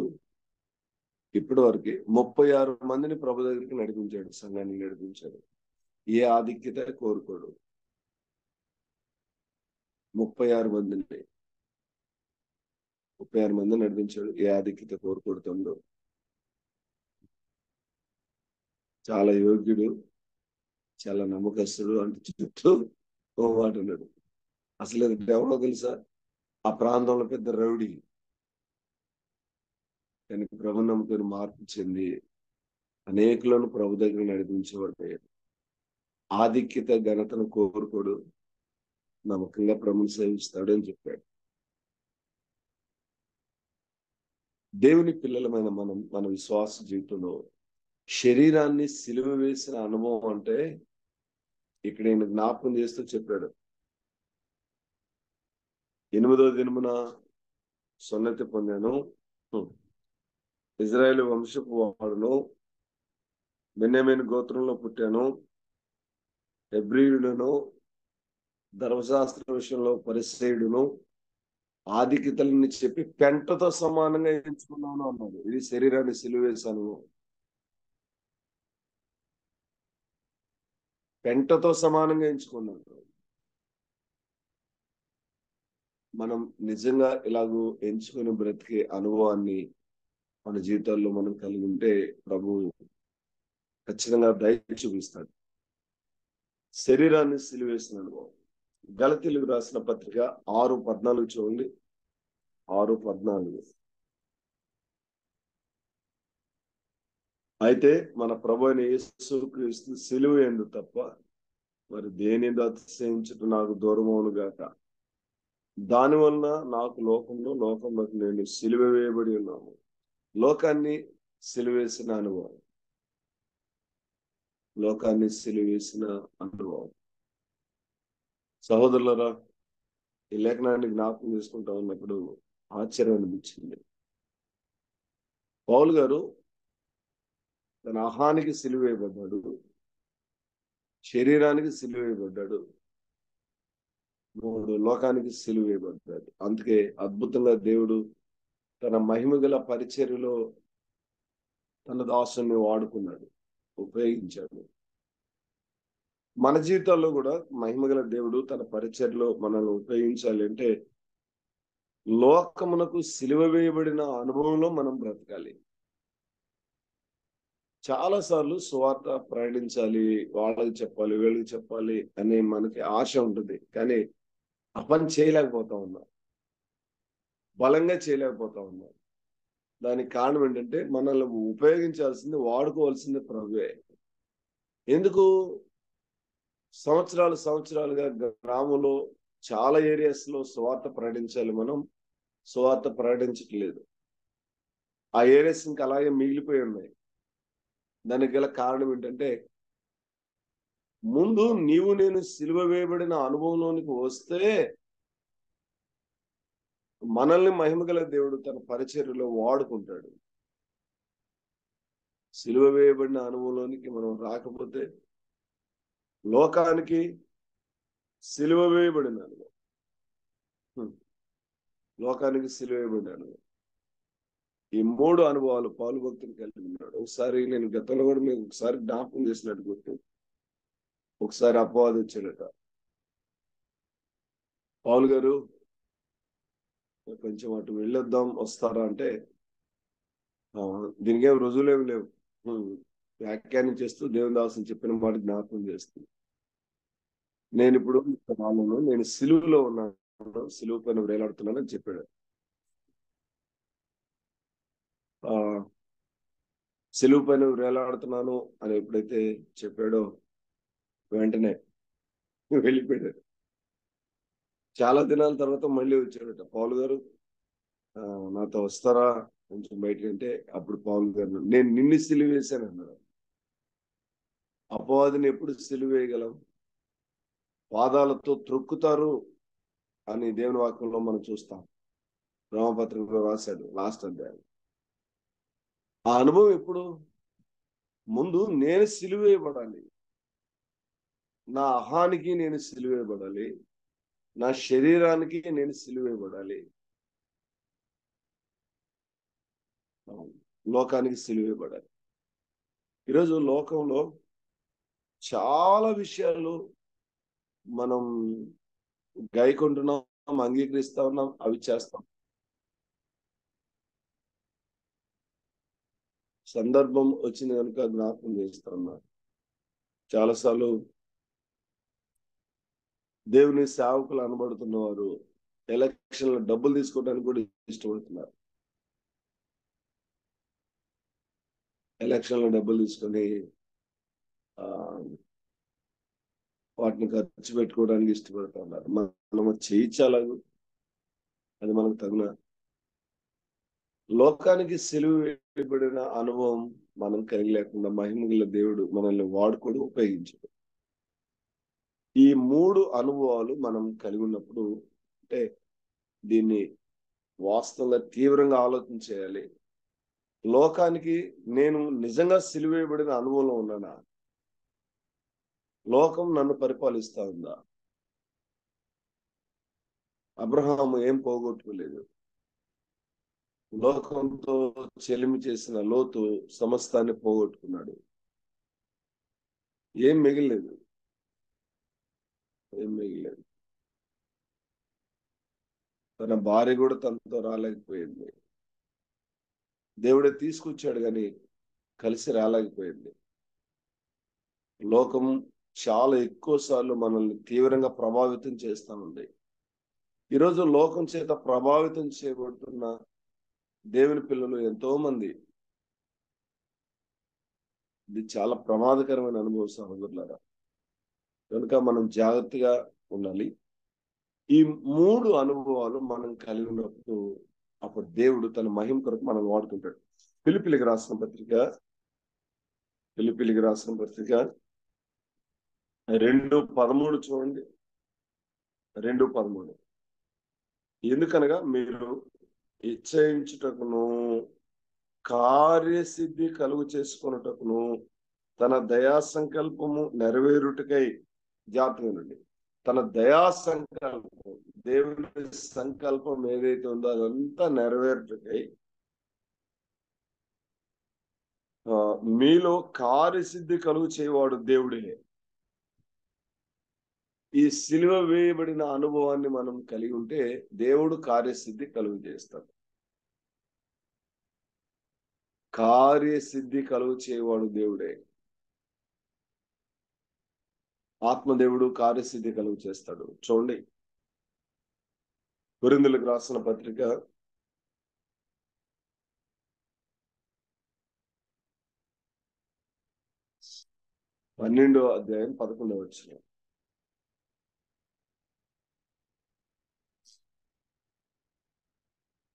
ఇప్పటి వరకు 36 మందిని ప్రభు దగ్గరికి నడిపించాడు, సంఘాన్ని నడిపించాడు. ఏ ఆధిక్యత కోరుకోడు. 36 మందిని నడిపించాడు. ఏ ఆధిక్యత కోరుకోడుతుండో. చాలా యోగ్యుడు, చాలా నమ్మకస్తుడు అంటే చుట్టూ ఓ మాట ఉన్నాడు. అసలు ఎవరో తెలుసా? ఆ ప్రాంతంలో పెద్ద రౌడీ. కానీ ప్రభు నమ్మకం మార్పు చెంది అనేకులను ప్రభు దగ్గర నడిపించేవాడు. ఆధిక్యత ఘనతను కోరుకోడు, నమ్మకంగా ప్రభుని సేవిస్తాడు అని చెప్పాడు. దేవుని పిల్లలమైన మన విశ్వాస జీవితంలో శరీరాన్ని సిలువ వేసిన అనుభవం అంటే ఇక్కడ నేను జ్ఞాపకం చేస్తూ చెప్పాడు. 8వ దినమున సున్నతి పొందాను, ఇజ్రాయేల్ వంశపు వాడును, బెన్యామీను గోత్రంలో పుట్టాను, హెబ్రీయుడును, ధర్మశాస్త్ర విషయంలో పరిసయ్యుడును, ఆదికితలని చెప్పి పెంటతో సమానంగా ఎంచుకున్నాను అన్నాడు. ఇది శరీరాన్ని సిలువేశాను. పెంటతో సమానంగా ఎంచుకున్నాడు. మనం నిజంగా ఇలాగూ ఎంచుకుని బ్రతికే అనుభవాన్ని మన జీవితాల్లో మనం కలిగి ఉంటే ప్రభు ఖచ్చితంగా దయ చూపిస్తాడు. శరీరాన్ని సిలువేసిన అనుభవం. గలతీయులకు రాసిన పత్రిక 6:14 చూడండి. 6:14. అయితే మన ప్రభు అయిన యేసుక్రీస్తు సిలువ యందు తప్ప మరి దేని అతిశయించుట నాకు దూరమవును గాక. దాని వలన నాకు లోకంలోకి నేను సిలువ వేయబడి ఉన్నాను. లోకాన్ని సిలువేసిన అనుభవం. లోకాన్ని సిలువేసిన అనుభవం. సహోదరులరా, ఈ లేఖనాన్ని జ్ఞాపకం చేసుకుంటా ఉన్నప్పుడు ఆశ్చర్యం అనిపించింది. పౌలు గారు తన అహానికి సిలువేయబడ్డాడు, శరీరానికి సిలువేయబడ్డాడు, 3 లోకానికి సిలువేయబడ్డాడు. అందుకే అద్భుతంగా దేవుడు తన మహిమగల పరిచర్యలో తన దాసుని వాడుకున్నాడు, ఉపయోగించాడు. మన జీవితాల్లో కూడా మహిమగల దేవుడు తన పరిచర్యలో మనల్ని ఉపయోగించాలి అంటే లోకమునకు సిలువ వేయబడిన అనుభవంలో మనం బ్రతకాలి. చాలా సార్లు సువార్త ప్రకటించాలి, వాళ్ళకి చెప్పాలి, వీళ్ళకి చెప్పాలి అనే మనకి ఆశ ఉంటుంది. కానీ ఆ పని చేయలేకపోతా ఉన్నాం, బలంగా చేయలేకపోతా ఉన్నాం. దానికి కారణం ఏంటంటే మనల్ని ఉపయోగించాల్సింది, వాడుకోవాల్సింది ప్రభువే. ఎందుకు సంవత్సరాలుగా గ్రామంలో చాలా ఏరియాస్ లో సువార్త ప్రకటించాలి, మనం సువార్త ప్రకటించట్లేదు. ఆ ఏరియాస్ ఇంకా అలాగే మిగిలిపోయి ఉన్నాయి. దానికి గల కారణం ఏంటంటే ముందు నీవు నేను సిలువ వేయబడిన అనుభవంలోనికి వస్తే మనల్ని మహిమగల దేవుడు తన పరిచర్యలో వాడుకుంటాడు. సిలువ వేయబడిన అనుభవంలోనికి మనం రాకపోతే లోకానికి సిలువ వేయబడిన అనుభవం, లోకానికి సిలువ వేయబడిన అనుభవం. ఈ 3 అనుభవాలు పౌలు భక్తులు కలిగి ఉన్నాడు. ఒకసారి నేను గతంలో కూడా మీకు ఒకసారి జ్ఞాపకం చేసినట్టు గుర్తు. ఒకసారి అపవాది వచ్చాడట. పౌలు గారు కొంచెం అటు వెళ్ళొద్దాం, వస్తారా అంటే దీనికి ఏం రుజువులేమి లేవు, వ్యాఖ్యానం చేస్తూ దేవుని దాసుని చెప్పిన మాట జ్ఞాపకం చేస్తుంది. నేను ఇప్పుడు నేను సిలువలో ఉన్నాను, సిలువ పైన వేలాడుతున్నాను అని చెప్పాడు. సిలువ పైన వేలాడుతున్నాను అని ఎప్పుడైతే చెప్పాడో వెంటనే వెళ్ళిపోయాడు. చాలా దినాల తర్వాత మళ్ళీ వచ్చాడట. పౌలు గారు నాతో వస్తారా కొంచెం బయటకి అంటే, అప్పుడు పౌలు గారు నేను నిన్ను సిలువ వేశాను అన్నాడు. అపవాదిని ఎప్పుడు సిలువ వేయగలం? పాదాలతో త్రొక్కుతారు అని దేవుని వాక్యంలో మనం చూస్తాం. రోమపత్రికలో రాశాడు లాస్ట్ అధ్యాయం. ఆ అనుభవం ఎప్పుడు? ముందు నేను సిలువ వేయబడాలి, నా అహానికి నేను సిలువ వేయబడాలి, నా శరీరానికి నేను సిలువ వేయబడాలి, లోకానికి సిలువ వేయబడాలి. ఈరోజు లోకంలో చాలా విషయాలు మనం గైకొంటున్నాం, అంగీకరిస్తా ఉన్నాం, అవి చేస్తాం. సందర్భం వచ్చింది కనుక జ్ఞాపకం చేస్తా ఉన్నారు. చాలాసార్లు దేవుని సేవకులు అనబడుతున్న వారు ఎలక్షన్లో డబ్బులు తీసుకోవడానికి కూడా ఇష్టపడుతున్నారు. ఎలక్షన్లో డబ్బులు తీసుకొని వాటిని ఖర్చు పెట్టుకోవడానికి ఇష్టపడుతున్నారు. మనం చేయించాలి, అది మనకు తగిన. లోకానికి సిలువ వేయబడిన అనుభవం మనం కలిగి లేకుండా మహిమగల దేవుడు మనల్ని వాడుకోడు, ఉపయోగించడు. ఈ 3 అనుభవాలు మనం కలిగి ఉన్నప్పుడు అంటే దీన్ని వాస్తవంగా తీవ్రంగా ఆలోచన చేయాలి. లోకానికి నేను నిజంగా సిలువేయబడిన అనుభవంలో ఉన్నానా? లోకం నన్ను పరిపాలిస్తా ఉందా? అబ్రహాము ఏం పోగొట్టుకోలేదు. లోకంతో చెలిమి చేసిన లోతు సమస్తాన్ని పోగొట్టుకున్నాడు. ఏం మిగిలేదు. తన భార్య కూడా తనతో రాలేకపోయింది. దేవుడే తీసుకొచ్చాడు కానీ కలిసి రాలేకపోయింది. లోకం చాలా ఎక్కువ సార్లు మనల్ని తీవ్రంగా ప్రభావితం చేస్తా ఉంది. ఈరోజు లోకం చేత ప్రభావితం చేయబడుతున్న దేవుని పిల్లలు ఎంతో మంది. ఇది చాలా ప్రమాదకరమైన అనుభవం సహోదరులారా. కనుక మనం జాగ్రత్తగా ఉండాలి. ఈ 3 అనుభవాలు మనం కలిగి ఉన్నప్పుడు అప్పుడు దేవుడు తన మహిమ కొరకు మనం వాడుకుంటాడు. ఫిలిప్పీలకు రాసిన పత్రిక 2:13 చూడండి. 2:13 ఎందుకనగా మీరు ఇచ్చయించుటకును కార్యసిద్ధి కలుగు చేసుకున్నటకును తన దయా సంకల్పము నెరవేరుటకై జాగ్రత్తగానండి. తన దయా సంకల్పం, దేవుని సంకల్పం ఏదైతే ఉందో అదంతా నెరవేరుటకై మీలో కార్యసిద్ధి కలుగు చేయవాడు దేవుడే. ఈ సిలువ వేయబడిన అనుభవాన్ని మనం కలిగి ఉంటే దేవుడు కార్యసిద్ధి కలుగు చేస్తాడు. కార్యసిద్ధి కలుగు చేయవాడు దేవుడే. ఆత్మదేవుడు కార్యసిద్ధి కలుగు చేస్తాడు. చూడండి, కొరింథీయులకు రాసిన పత్రిక 12:11.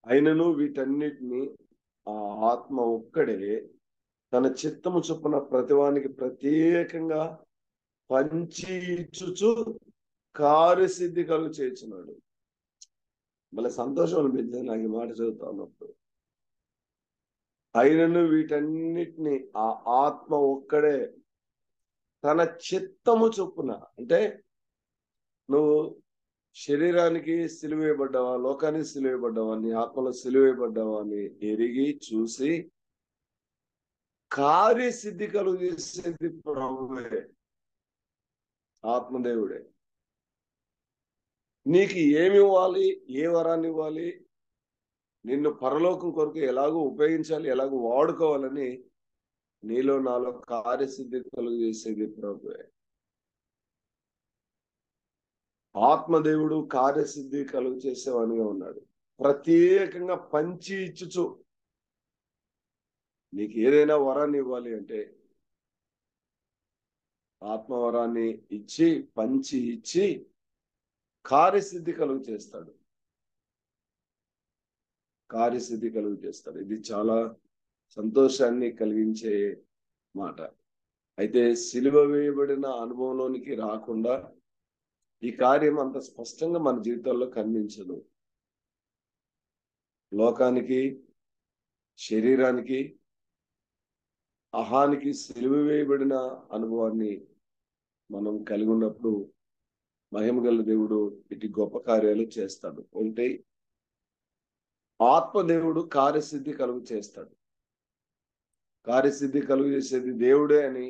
అయినను వీటన్నిటిని ఆ ఆత్మ ఒక్కడే తన చిత్తము చొప్పున ప్రతివానికి ప్రత్యేకంగా పంచి ఇచ్చుచు కార్యసిద్ధి కలుగు చేస్తున్నాడు. మళ్ళీ సంతోషం అనిపించింది నాకు ఈ మాట చదువుతా ఉన్నప్పుడు. అయినను వీటన్నిటిని ఆ ఆత్మ ఒక్కడే తన చిత్తము చొప్పున, అంటే నువ్వు శరీరానికి సిలువేయబడ్డావా, లోకానికి సిలువేయబడ్డావా, నీ ఆత్మలో సిలువేయబడ్డావా అని ఎరిగి చూసి కార్యసిద్ధి కలుగు చేసేది ప్రభువే, ఆత్మదేవుడే. నీకు ఏమి ఇవ్వాలి, ఏ వరాన్ని ఇవ్వాలి, నిన్ను పరలోకం కొరకు ఎలాగో ఉపయోగించాలి, ఎలాగో వాడుకోవాలని నీలో నాలో కార్యసిద్ధి కలుగు చేసేది ప్రభువే. ఆత్మదేవుడు కార్యసిద్ధి కలుగు చేసేవానిగా ఉన్నాడు. ప్రత్యేకంగా పంచి ఇచ్చుచు, నీకు ఏదైనా వరాన్ని ఇవ్వాలి అంటే ఆత్మవరాన్ని ఇచ్చి పంచి ఇచ్చి కార్యసిద్ధి కలుగు చేస్తాడు. కార్యసిద్ధి కలుగు చేస్తాడు. ఇది చాలా సంతోషాన్ని కలిగించే మాట. అయితే సిలువ వేయబడిన అనుభవంలోనికి రాకుండా ఈ కార్యం అంత స్పష్టంగా మన జీవితాల్లో కనిపించదు. లోకానికి, శరీరానికి, అహానికి సిలువ వేయబడిన అనుభవాన్ని మనం కలిగి ఉన్నప్పుడు మహిమగల దేవుడు ఇటు గొప్ప కార్యాలు చేస్తాడు. అంటే ఆత్మదేవుడు కార్యసిద్ధి కలుగు చేస్తాడు. కార్యసిద్ధి కలుగు చేసేది దేవుడే అని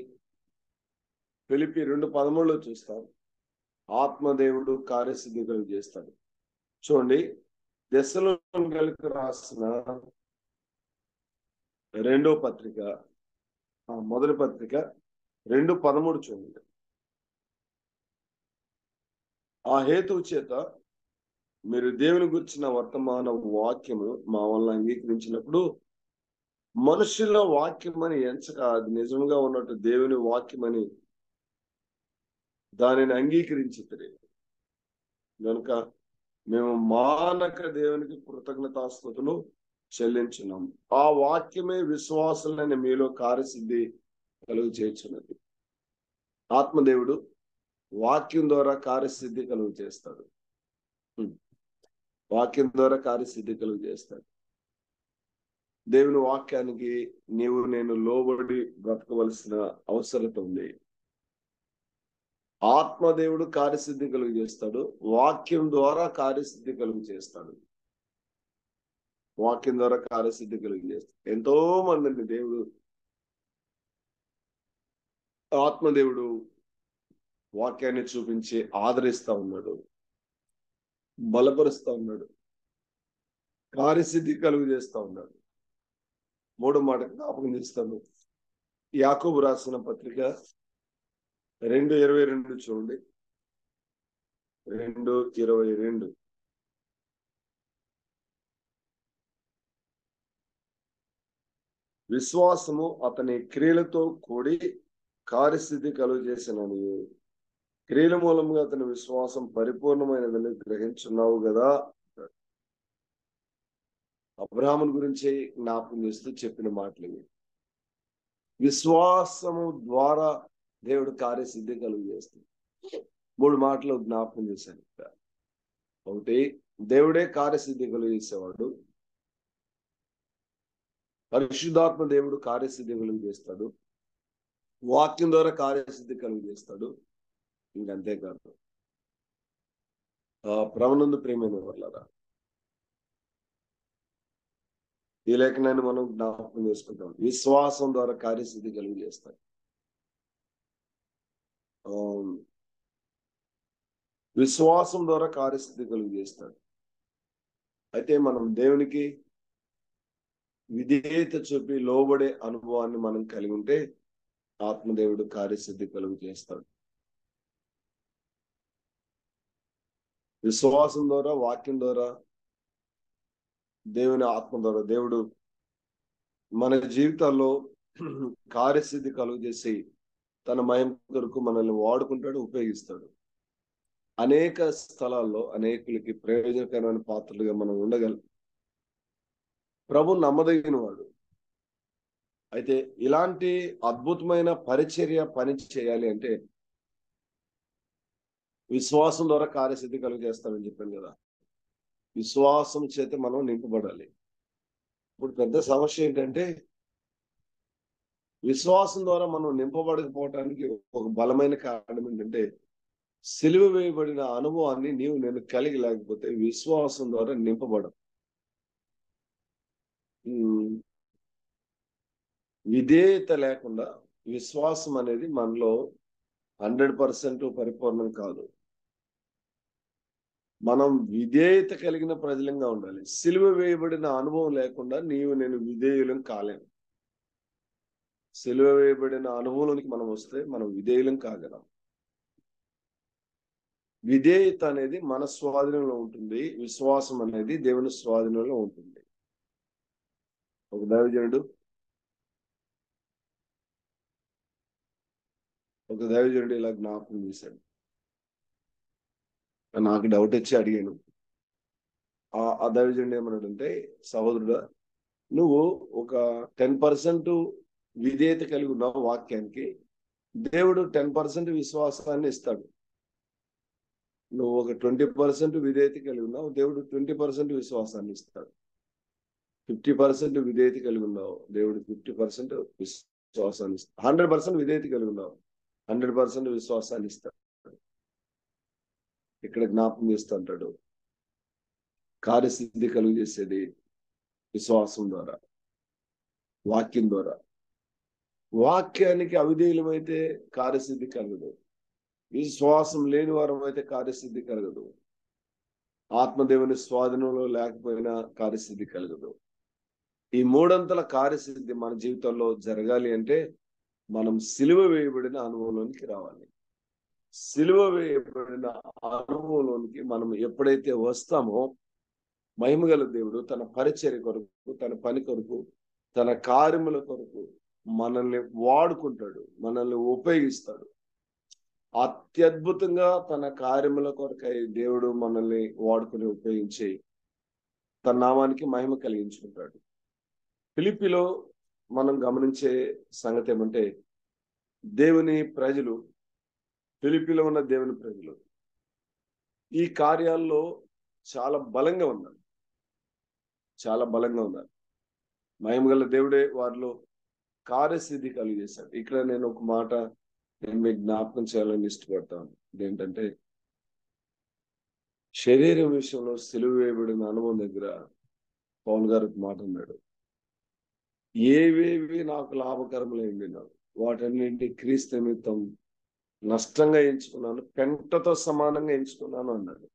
ఫిలిప్పీ 2:13 చూస్తాం. ఆత్మదేవుడు కార్యసిద్ధి కలుగు చేస్తాడు. చూడండి, తెస్సలోనికీయులకు రాసిన మొదటి పత్రిక 2:13 చూడండి. ఆ హేతువు చేత మీరు దేవుని గురించిన వర్తమాన వాక్యము మా వల్ల అంగీకరించినప్పుడు మనుషుల వాక్యమని ఎంచక అది నిజంగా ఉన్నట్టు దేవుని వాక్యమని దానిని అంగీకరించితిరి కనుక మేము మానక దేవునికి కృతజ్ఞతాస్తుతులు చెల్లించున్నాం. ఆ వాక్యమే విశ్వాసులైన మీలో కార్యసిద్ధి కలుగు చేయుచున్నది. ఆత్మదేవుడు వాక్యం ద్వారా కార్యసిద్ధి కలుగు చేస్తాడు. వాక్యం ద్వారా కార్యసిద్ధి కలుగు చేస్తాడు. దేవుని వాక్యానికి నీవు నేను లోబడి బ్రతకవలసిన అవసరత ఉంది. ఆత్మదేవుడు కార్యసిద్ధి కలుగు చేస్తాడు, వాక్యం ద్వారా కార్యసిద్ధి కలుగు చేస్తాడు. వాక్యం ద్వారా కార్యసిద్ధి కలుగు చేస్తాడు. ఎంతో మందిని దేవుడు, ఆత్మదేవుడు వాక్యాన్ని చూపించి ఆదరిస్తా ఉన్నాడు, బలపరుస్తా ఉన్నాడు, కార్యసిద్ధి కలుగు చేస్తా ఉన్నాడు. మూడో మాట జ్ఞాపకం చేస్తాను. యాకోబు రాసిన పత్రిక 2:22 చూడండి. 2:22. విశ్వాసము అతని క్రియలతో కూడి కార్యసిద్ధి కలుగు చేసినని, క్రియల మూలంగా అతని విశ్వాసం పరిపూర్ణమైనదని గ్రహించున్నావు కదా. అబ్రహాముని గురించి జ్ఞాపకం చేస్తూ చెప్పిన మాటలు ఇవి. విశ్వాసము ద్వారా దేవుడు కార్యసిద్ధి కలుగు చేస్తుంది. 3 మాటలు జ్ఞాపకం చేశాను. ఒకటి, దేవుడే కార్యసిద్ధి కలుగు చేసేవాడు. పరిశుద్ధాత్మ దేవుడు కార్యసిద్ధి కలుగు చేస్తాడు. వాక్యం ద్వారా కార్యసిద్ధి కలుగు చేస్తాడు. ఇంకంతేకాదు, ప్రభునందు ప్రియమైన వాళ్ళరా, ఈ లేఖనాన్ని మనం జ్ఞాపకం చేసుకుంటాం. విశ్వాసం ద్వారా కార్యసిద్ధి కలుగు చేస్తాడు. విశ్వాసం ద్వారా కార్యసిద్ధి కలుగు చేస్తాడు. అయితే మనం దేవునికి విధేయత చూపి లోబడే అనుభవాన్ని మనం కలిగి ఉంటే ఆత్మదేవుడు కార్యసిద్ధి కలుగు చేస్తాడు. విశ్వాసం ద్వారా, వాక్యం ద్వారా, దేవుని ఆత్మ ద్వారా దేవుడు మన జీవితాల్లో కార్యసిద్ధి కలుగు చేసి తన మహిమ కొరకు మనల్ని వాడుకుంటాడు, ఉపయోగిస్తాడు. అనేక స్థలాల్లో అనేకులకి ప్రయోజనకరమైన పాత్రలుగా మనం ఉండగలం. ప్రభు నమ్మదగిన వాడు. అయితే ఇలాంటి అద్భుతమైన పరిచర్య పని చేయాలి అంటే విశ్వాసం ద్వారా కార్యసిద్ధి కలుగు చేస్తామని చెప్పాను కదా. విశ్వాసం చేత మనం నింపబడాలి. ఇప్పుడు పెద్ద సమస్య ఏంటంటే విశ్వాసం ద్వారా మనం నింపబడకపోవటానికి ఒక బలమైన కారణం ఏంటంటే సిలువ వేయబడిన అనుభవాన్ని నీవు నేను కలిగి లేకపోతే విశ్వాసం ద్వారా నింపబడం. విధేయత లేకుండా విశ్వాసం అనేది మనలో 100% పరిపూర్ణం కాదు. మనం విధేయత కలిగిన ప్రజలంగా ఉండాలి. సిలువ వేయబడిన అనుభవం లేకుండా నీవు నేను విధేయులం కాలేము. సిలువ వేయబడిన అనుభవంలోనికి మనం వస్తే మనం విధేయులం కాగలం. విధేయత అనేది మన స్వాధీనంలో ఉంటుంది, విశ్వాసం అనేది దేవుని స్వాధీనంలో ఉంటుంది. ఒక దైవజనుడు ఇలా జ్ఞాపకం చేశాడు. నాకు డౌట్ వచ్చి అడిగాను. ఆ దైవజనుడు ఏమన్నాడంటే, సహోదరుడా, నువ్వు ఒక 10% విధేయత కలిగి ఉన్నావు వాక్యానికి, దేవుడు 10% విశ్వాసాన్ని ఇస్తాడు. నువ్వు ఒక 20% విధేయత కలిగి ఉన్నావు, దేవుడు 20% విశ్వాసాన్ని ఇస్తాడు. 50% విధేయత కలిగి ఉన్నావు, దేవుడు 50% విశ్వాసాన్ని ఇస్తాడు. 100% విధేయత కలిగి ఉన్నావు, 100% విశ్వాసాన్ని ఇస్తాడు. ఇక్కడ జ్ఞాపకం చేస్తూ అంటాడు, కార్యసిద్ధి కలుగు చేసేది విశ్వాసం ద్వారా, వాక్యం ద్వారా. వాక్యానికి అవిధేయులమైతే కార్యసిద్ధి కలగదు. విశ్వాసం లేని వారం అయితే కార్యసిద్ధి కలగదు. ఆత్మదేవుని స్వాధీనంలో లేకపోయినా కార్యసిద్ధి కలగదు. ఈ 3 కార్యసిద్ధి మన జీవితంలో జరగాలి అంటే మనం సిలువ వేయబడిన అనుభవంలోనికి రావాలి. సిలువ వేయబడిన అనుభవంలోనికి మనం ఎప్పుడైతే వస్తామో మహిమగల దేవుడు తన పరిచర్య కొరకు, తన పని కొరకు, తన కార్యముల కొరకు మనల్ని వాడుకుంటాడు, మనల్ని ఉపయోగిస్తాడు. అత్యద్భుతంగా తన కార్యముల కొరకై దేవుడు మనల్ని వాడుకుని ఉపయోగించి తన నామానికి మహిమ కలిగించుకుంటాడు. ఫిలిప్పీలో మనం గమనించే సంగతి ఏమంటే, దేవుని ప్రజలు, ఫిలిప్పీలో ఉన్న దేవుని ప్రజలు ఈ కార్యాల్లో చాలా బలంగా ఉన్నారు, చాలా బలంగా ఉన్నారు. మహిమగల దేవుడే వారిలో కార్యసిద్ధి కలిగేశాడు. ఇక్కడ నేను ఒక మాట నేను మీకు జ్ఞాపకం చేయాలని ఇష్టపడతాను. ఏంటంటే శరీరం విషయంలో సిలువ వేయబడిన అనుభవం దగ్గర పౌల్ గారు ఒక మాట అన్నాడు, ఏవేవి నాకు లాభకరములైంది నాకు వాటన్నింటి క్రీస్తు నిమిత్తం నష్టంగా ఎంచుకున్నాను, పెంటతో సమానంగా ఎంచుకున్నాను అన్నాడు.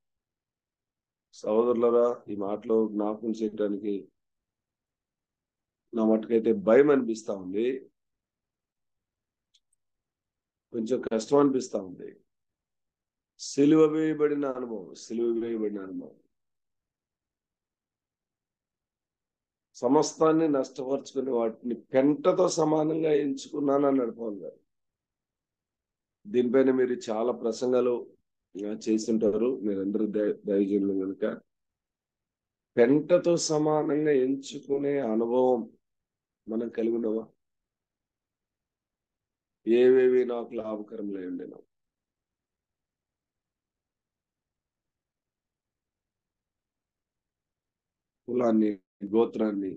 సహోదరులరా, ఈ మాటలో జ్ఞాపకం చేయడానికి నా మటుకైతే భయం అనిపిస్తా ఉంది, కొంచెం కష్టం అనిపిస్తా ఉంది. సిలువ వేయబడిన అనుభవం, సిలువ వేయబడిన అనుభవం సమస్తాన్ని నష్టపరుచుకుని వాటిని పెంటతో సమానంగా ఎంచుకున్నాను అన్నాడు పౌల్ గారు. దీనిపైన మీరు చాలా ప్రసంగాలు చేస్తుంటారు మీరందరూ దైవజనులు కనుక. పెంటతో సమానంగా ఎంచుకునే అనుభవం మనం కలిగి ఉన్నావా? ఏవేవి నాకు లాభకరంలో ఉండేనా? కులాన్ని, గోత్రాన్ని,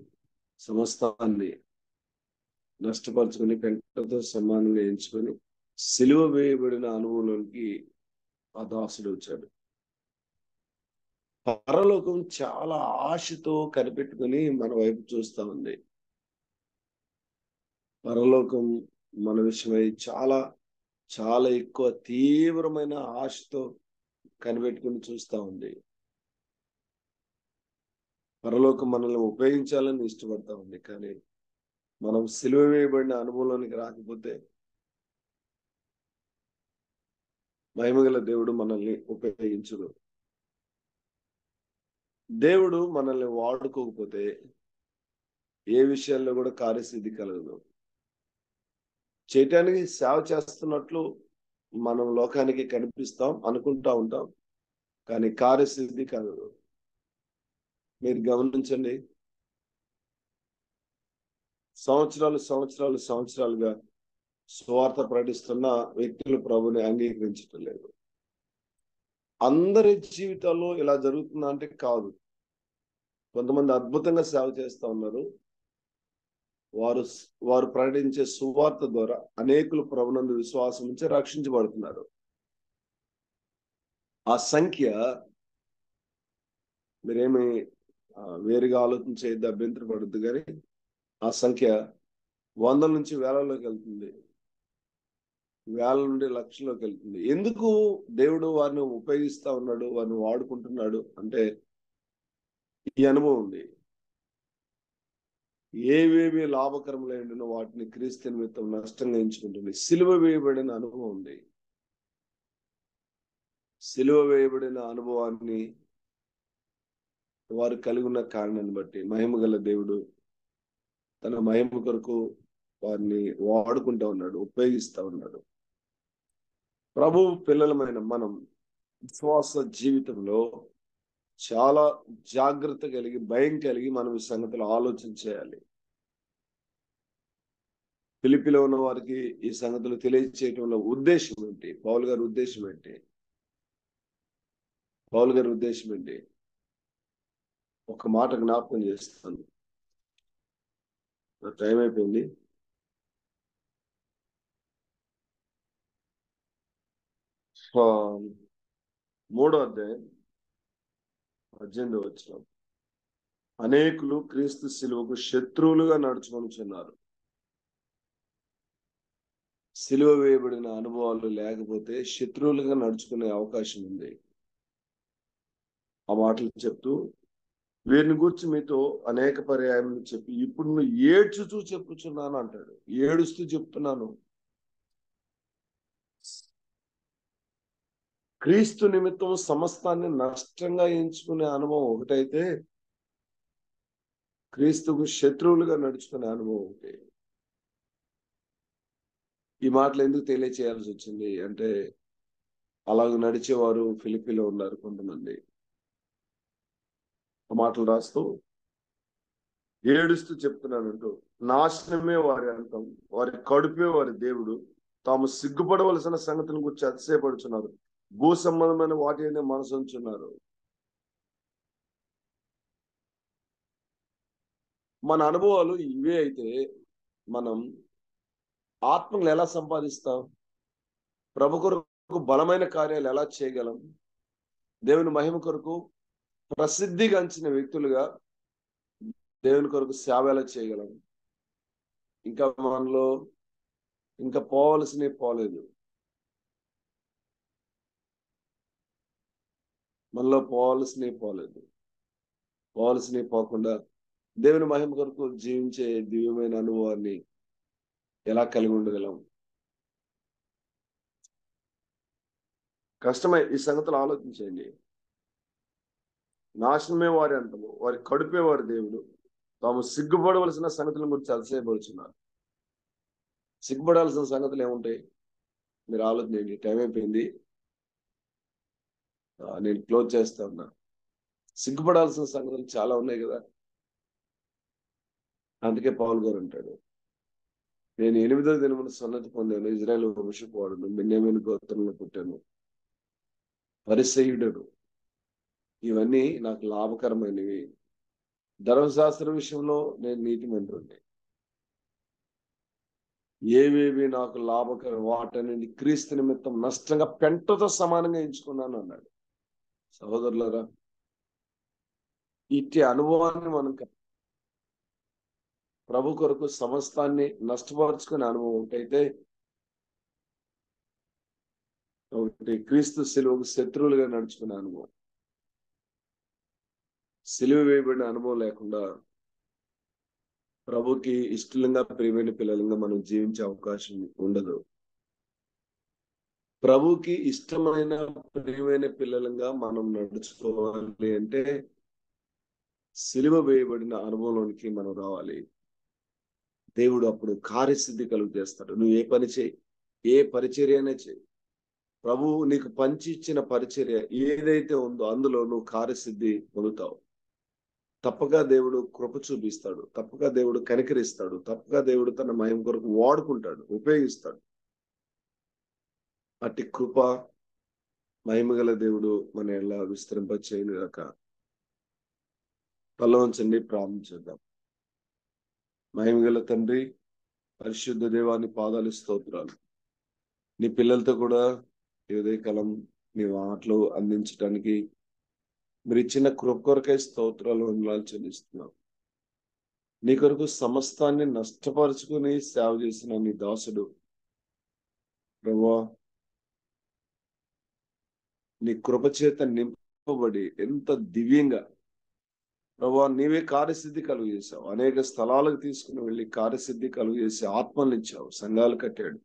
సమస్తాన్ని నష్టపరుచుకుని పెంటతో సమానంగా ఎంచుకొని సిలువ వేయబడిన అనుభవంలోకి ఆ దాసుడు వచ్చాడు. పరలోకం చాలా ఆశతో కనిపెట్టుకుని మన వైపు చూస్తా ఉంది. పరలోకం మన విషయమై చాలా చాలా ఎక్కువ తీవ్రమైన ఆశతో కనిపెట్టుకుని చూస్తా ఉంది. పరలోకం మనల్ని ఉపయోగించాలని ఇష్టపడతా ఉంది. కానీ మనం సిలువ వేయబడిన అనుభవంలోనికి రాకపోతే మహిమగల దేవుడు మనల్ని ఉపయోగించడు. దేవుడు మనల్ని వాడుకోకపోతే ఏ విషయాల్లో కూడా కార్యసిద్ధి కలగదు. చేయటానికి సేవ చేస్తున్నట్లు మనం లోకానికి కనిపిస్తాం, అనుకుంటా ఉంటాం, కానీ కార్యసిద్ధి కలగదు. మీరు గమనించండి, సంవత్సరాలుగా సువార్త ప్రకటిస్తున్న వ్యక్తులు ప్రభుని అంగీకరించటం లేదు. అందరి జీవితాల్లో ఇలా జరుగుతుందా అంటే కాదు. కొంతమంది అద్భుతంగా సేవ చేస్తూ ఉన్నారు. వారు ప్రకటించే సువార్త ద్వారా అనేకులు ప్రభునందు విశ్వాసం నుంచి రక్షించబడుతున్నారు. ఆ సంఖ్య మీరేమి వేరుగా ఆలోచన చేయద్దు, అభ్యంతరపడద్దు, కానీ ఆ సంఖ్య 100 నుంచి వేలలోకి వెళ్తుంది, వేల నుండి లక్షల్లోకి వెళ్తుంది. ఎందుకు దేవుడు వారిని ఉపయోగిస్తా ఉన్నాడు, వారిని వాడుకుంటున్నాడు అంటే ఈ అనుభవం ఉంది. ఏవేవి లాభకరములైన వాటిని క్రీస్తు నిమిత్తం నష్టంగా ఎంచుకుంటుంది. సిలువ వేయబడిన అనుభవం ఉంది. సిలువ వేయబడిన అనుభవాన్ని వారు కలిగి ఉన్న కారణాన్ని బట్టి మహిమగల దేవుడు తన మహిమ కొరకు వారిని వాడుకుంటా ఉన్నాడు, ఉపయోగిస్తా ఉన్నాడు. ప్రభు పిల్లలమైన మనం విశ్వాస జీవితంలో చాలా జాగ్రత్త కలిగి, భయం కలిగి మనం ఈ సంగతిలో ఆలోచన చేయాలి. ఫిలిప్పీలో ఉన్న వారికి ఈ సంగతులు తెలియజేయటంలో ఉద్దేశం ఏంటి? పౌలు గారి ఉద్దేశం ఏంటి? పౌలు గారి ఉద్దేశం ఏంటి? ఒక మాట జ్ఞాపకం చేస్తాను. టైం అయిపోయింది. మూడో అధ్యాయం 18వ వచనం, అనేకులు క్రీస్తు శిలువకు శత్రువులుగా నడుచుకొనిచున్నారు. సిలువ వేయబడిన అనుభవాలు లేకపోతే శత్రువులుగా నడుచుకునే అవకాశం ఉంది. ఆ మాటలు చెప్తూ వీరిని గురించి మీతో అనేక పర్యాయములు చెప్పి ఇప్పుడు నువ్వు ఏడ్చుతూ చెప్పుచున్నాను అంటాడు. ఏడుస్తూ చెప్తున్నాను. క్రీస్తు నిమిత్తం సమస్తాన్ని నష్టంగా ఎంచుకునే అనుభవం ఒకటైతే, క్రీస్తుకు శత్రువులుగా నడుచుకునే అనుభవం ఒకటి. ఈ మాటలు ఎందుకు తెలియచేయాల్సి వచ్చింది అంటే, అలాగ నడిచేవారు ఫిలిప్పీలో ఉన్నారు కొంతమంది. ఆ మాటలు రాస్తూ ఏడుస్తూ చెప్తున్నానంటూ, నాశనమే వారి అంతం, వారి కడుపే వారి దేవుడు, తాము సిగ్గుపడవలసిన సంగతిని గురించి అతిశయపడుచున్నారు, భూ సంబంధమైన వాటి మనసు ఉంచున్నారు. మన అనుభవాలు ఇవే అయితే మనం ఆత్మలు ఎలా సంపాదిస్తాం? ప్రభు కొరకు బలమైన కార్యాలు ఎలా చేయగలం? దేవుని మహిమ కొరకు ప్రసిద్ధిగాంచిన వ్యక్తులుగా దేవుని కొరకు సేవ ఎలా చేయగలం? ఇంకా మనలో ఇంకా పోవలసినవి పోలేదు. మనలో పోవలసినవి పోకుండా దేవుని మహిమ కొరకు జీవించే దివ్యమైన అనుభవాన్ని ఎలా కలిగి ఉండగలం? కష్టమే. ఈ సంగతులు ఆలోచించండి. నాశనమే వారి అంతము, వారి కడుపే వారి దేవుడు. తాము సిగ్గుపడవలసిన సంగతుల గురించి అతిశయపడుచున్నారు. సిగ్గుపడాల్సిన సంగతులు ఏముంటాయి? మీరు ఆలోచించండి. టైం అయిపోయింది, నేను క్లోజ్ చేస్తా ఉన్నా. సిగ్గుపడాల్సిన సంగతులు చాలా ఉన్నాయి కదా. అందుకే పౌలు గారు అంటాడు, నేను 8వ దినమున సున్నతి పొందాను, ఇజ్రాయేల్ వంశపు వాడును, బెన్యామీను గోత్రంలో పుట్టాను, పరిసయ్యుడను. ఇవన్నీ నాకు లాభకరమైనవి. ధర్మశాస్త్ర విషయంలో నేను నీతిమంతుడిని. ఏవేవి నాకు లాభకరం వాటని క్రీస్తు నిమిత్తం నష్టంగా పెంటతో సమానంగా ఎంచుకున్నాను అన్నాడు. సహోదరులారా, ఇట్టి అనుభవాన్ని మనం ప్రభు కొరకు సమస్తాన్ని నష్టపరుచుకునే అనుభవం ఒకటైతే, ఒకటి క్రీస్తు సిలువకు శత్రువులుగా నడుచుకునే అనుభవం. సిలువ వేయబడిన అనుభవం లేకుండా ప్రభుకి ఇష్టంగా ప్రియమైన పిల్లలంగా మనం జీవించే అవకాశం ఉండదు. ప్రభుకి ఇష్టమైన ప్రియమైన పిల్లలంగా మనం నడుచుకోవాలి అంటే సిలువ వేయబడిన అనుభవంలోనికి మనం రావాలి. దేవుడు అప్పుడు కార్యసిద్ధి కలుగు చేస్తాడు. నువ్వు ఏ పని చేయి, ఏ పరిచర్యనే చేయి, ప్రభువు నీకు పంచి ఇచ్చిన పరిచర్య ఏదైతే ఉందో అందులో నువ్వు కార్యసిద్ధి పొందుతావు. తప్పగా దేవుడు కృప చూపిస్తాడు, తప్పగా దేవుడు కనికరిస్తాడు, తప్పగా దేవుడు తన మహిమ కొరకు వాడుకుంటాడు, ఉపయోగిస్తాడు. అట్టి కృప మహిమగల దేవుడు మన ఎలా విస్తరింప చేయనుగాక. తల వంచండి, ప్రార్థించేద్దాం. మహిమగల తండ్రి, పరిశుద్ధ దేవాన్ని పాదాలు స్తోత్రాలు. నీ పిల్లలతో కూడా ఉదయకాలం నీ మాటలు అందించడానికి మీరు ఇచ్చిన కృప కొరకై స్తోత్రాలు వందనాలు చెల్లిస్తున్నాం. నీ కొరకు సమస్తాన్ని నష్టపరుచుకుని సేవ చేసిన నీ దాసుడు ప్రభువా, నీ కృప చేత నింపబడి ఎంత దివ్యంగా ప్రభువా నీవే కార్యసిద్ధి కలుగు చేశావు. అనేక స్థలాలకు తీసుకుని వెళ్ళి కార్యసిద్ధి కలుగు చేసి ఆత్మలు ఇచ్చావు, సంఘాలు కట్టాడు.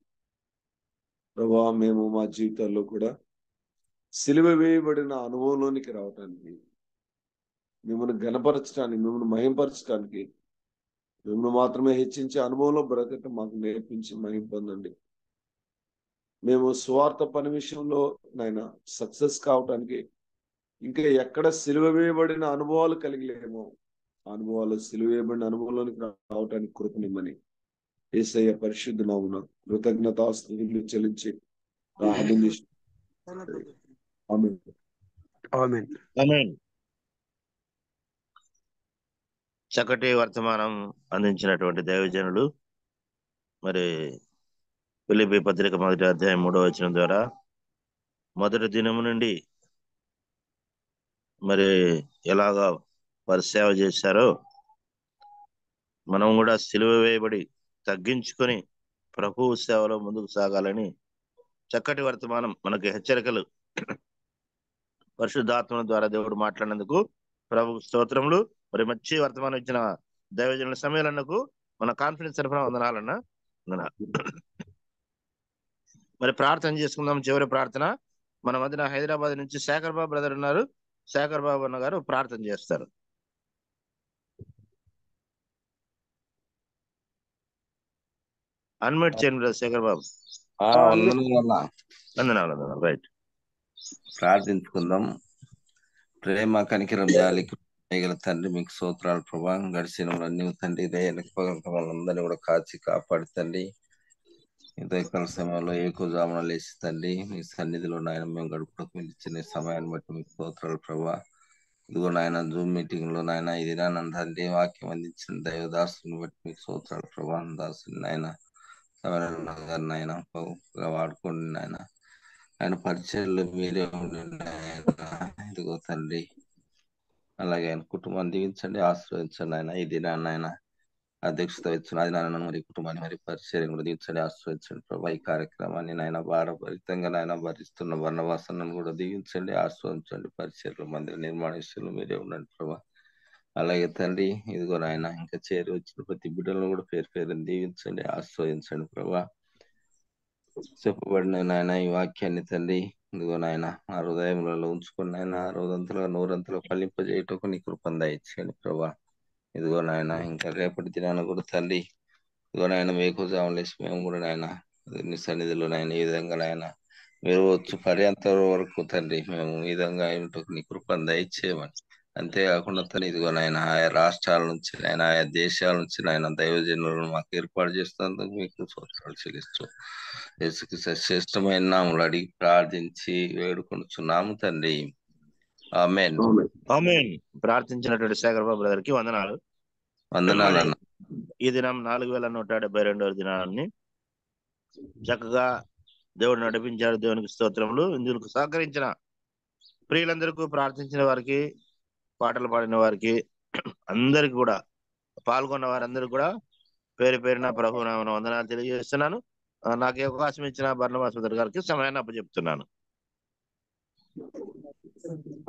ప్రభువా, మేము మా జీవితాల్లో కూడా సిలువ వేయబడిన అనుభవంలోనికి రావటానికి, మిమ్మల్ని ఘనపరచడానికి, మిమ్మల్ని మహింపరచడానికి, మిమ్మల్ని మాత్రమే హెచ్చించే అనుభవంలో బ్రతకటం మాకు నేర్పించి మహిమ పొందండి. మేము స్వార్థ పని విషయంలో నాయన సక్సెస్ కావటానికి ఇంకా ఎక్కడ సిలువ వేయబడిన అనుభవాలు కలిగలేమో అనుభవాలు సిలువ వేయబడిన అనుభవంలోనికి రావటానికి కృపనిమ్మని యేసయ్య పరిశుద్ధ నామమున కృతజ్ఞతాస్తుతులు చెల్లించి ప్రార్థన చేసి ఆమేన్. ఆమేన్. ఆమేన్. చక్కటి వర్తమానం అందించినటువంటి దైవజనులు మరి ఫిలిప్పీ పత్రిక 1వ అధ్యాయం 3వ వచనం ద్వారా మొదటి దినము నుండి మరి ఎలాగా వారు సేవ చేశారో మనం కూడా సిలువ వేయబడి తగ్గించుకొని ప్రభువు సేవలో ముందుకు సాగాలని చక్కటి వర్తమానం మనకి హెచ్చరికలు పరిశుద్ధాత్మ ద్వారా దేవుడు మాట్లాడినందుకు ప్రభు స్తోత్రములు. మరి మంచి వర్తమానం ఇచ్చిన దైవజనుల సమయాలకు మన కాన్ఫిడెన్స్ తరఫున వందనాలన్నా. మరి ప్రార్థన చేసుకుందాం. చివరి ప్రార్థన మన మధ్యన హైదరాబాద్ నుంచి శేఖర్ బాబు బ్రదర్ ఉన్నారు. శేఖర్ బాబు అన్న గారు ప్రార్థన చేస్తారు. అన్మ్యూట్ చేయండి బ్రదర్ శేఖర్ బాబు. వందనాలు. రైట్, ప్రార్థించుకుందాం. ప్రేమ కనికరం జాలి గల తండ్రి, మీకు స్తోత్రాలు ప్రభా. గడిచిన అన్ని తండ్రి వాళ్ళందరినీ కూడా కాచి కాపాడి తండ్రి, ఉదయకాల సమయంలో ఏకోజామున లేచి తండ్రి మీ సన్నిధిలో నాయన మేము గడుపుటకు మీరు ఇచ్చిన సమయాన్ని బట్టి మీకు స్తోత్రాలు ప్రభా. ఇదిగో నాయన జూమ్ మీటింగ్ లో నాయన ఇది నా తండ్రి వాక్యం అందించిన దైవదాసుని బట్టి మీకు స్తోత్రాలు ప్రభా. దాసుని నాయన సమరణ గారు నాయన వాడుకోండి నాయన. ఆయన పరిచయలు మీరే ఉండి నాయన. ఇదిగో తండ్రి అలాగే ఆయన కుటుంబాన్ని దీవించండి, ఆశ్రయించండి ఆయన. ఇది నాయన అధ్యక్షత ఇచ్చిన అది నాయన మరి కుటుంబాన్ని మరి పరిచయం కూడా దీవించండి, ఆశ్రయించండి ప్రభా. ఈ కార్యక్రమాన్ని నాయన భారభరితంగా నాయన భరిస్తున్న వర్ణవాసనను కూడా దీవించండి, ఆశ్రయించండి. పరిచయం మందిర నిర్మాణ విషయంలో మీరే ఉండండి ప్రభా. అలాగే తండ్రి ఇదిగో నాయన ఇంకా చేరి వచ్చిన ప్రతి బిడ్డలను కూడా పేరు పేరుని దీవించండి, ఆశ్రయించండి ప్రభా. చెప్పబడిన నాయన ఈ వాక్యాన్ని తండ్రి ఇదిగో నాయన ఆ హృదయంలో ఉంచుకుని నాయన రోజంతలుగా నూరంతలో ఫలింపజేయటకు నీ కృపను దయచేయండి ప్రభా. ఇదిగో నాయన ఇంకా రేపటి దినాన కూడా తండ్రి ఇదిగో నాయన వేకువజామున లేచి మేము కూడా నాయన నీ సన్నిధిలో నాయన ఈ విధంగా నాయన మీరు వచ్చు పర్యంత వరకు తండ్రి మేము ఈ విధంగా ఏమిటో నీ కృపను దయచేయమని. అంతేకాకుండా తండ్రి ఇదిగో నాయన ఆయా రాష్ట్రాల నుంచి నాయన ఆయా దేశాల నుంచి నాయన దైవజనులను మాకు ఏర్పాటు చేస్తున్నందుకు మీకు స్తోత్రాలు చెల్లిస్తూ యేసుకి శ్రేష్టమైన నామములు అడిగి ప్రార్థించి వేడుకొనుచున్నాము తండ్రి. ఆమేన్. ఆమేన్. ప్రార్థించినటువంటి శేఖర్ బాబు బ్రదర్ కి వందనాలు. వందనాలు అన్న. ఈ దినం 4172వ దినాన్ని చక్కగా దేవుడు నడిపించారు. దేవునికి స్తోత్రములు. ఇందుకు సహకరించిన ప్రియులందరికీ, ప్రార్థించిన వారికి, పాటలు పాడిన వారికి అందరికి కూడా, పాల్గొన్న వారందరికీ కూడా పేరు పేరున ప్రభు నామమున వందనాలు తెలియజేస్తున్నాను. నాకు ఈ అవకాశం ఇచ్చిన బర్నబాస్ బ్రదర్ గారికి సమయాన్ని అప్పచెప్తున్నాను.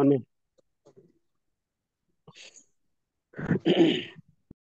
ఆమేన్.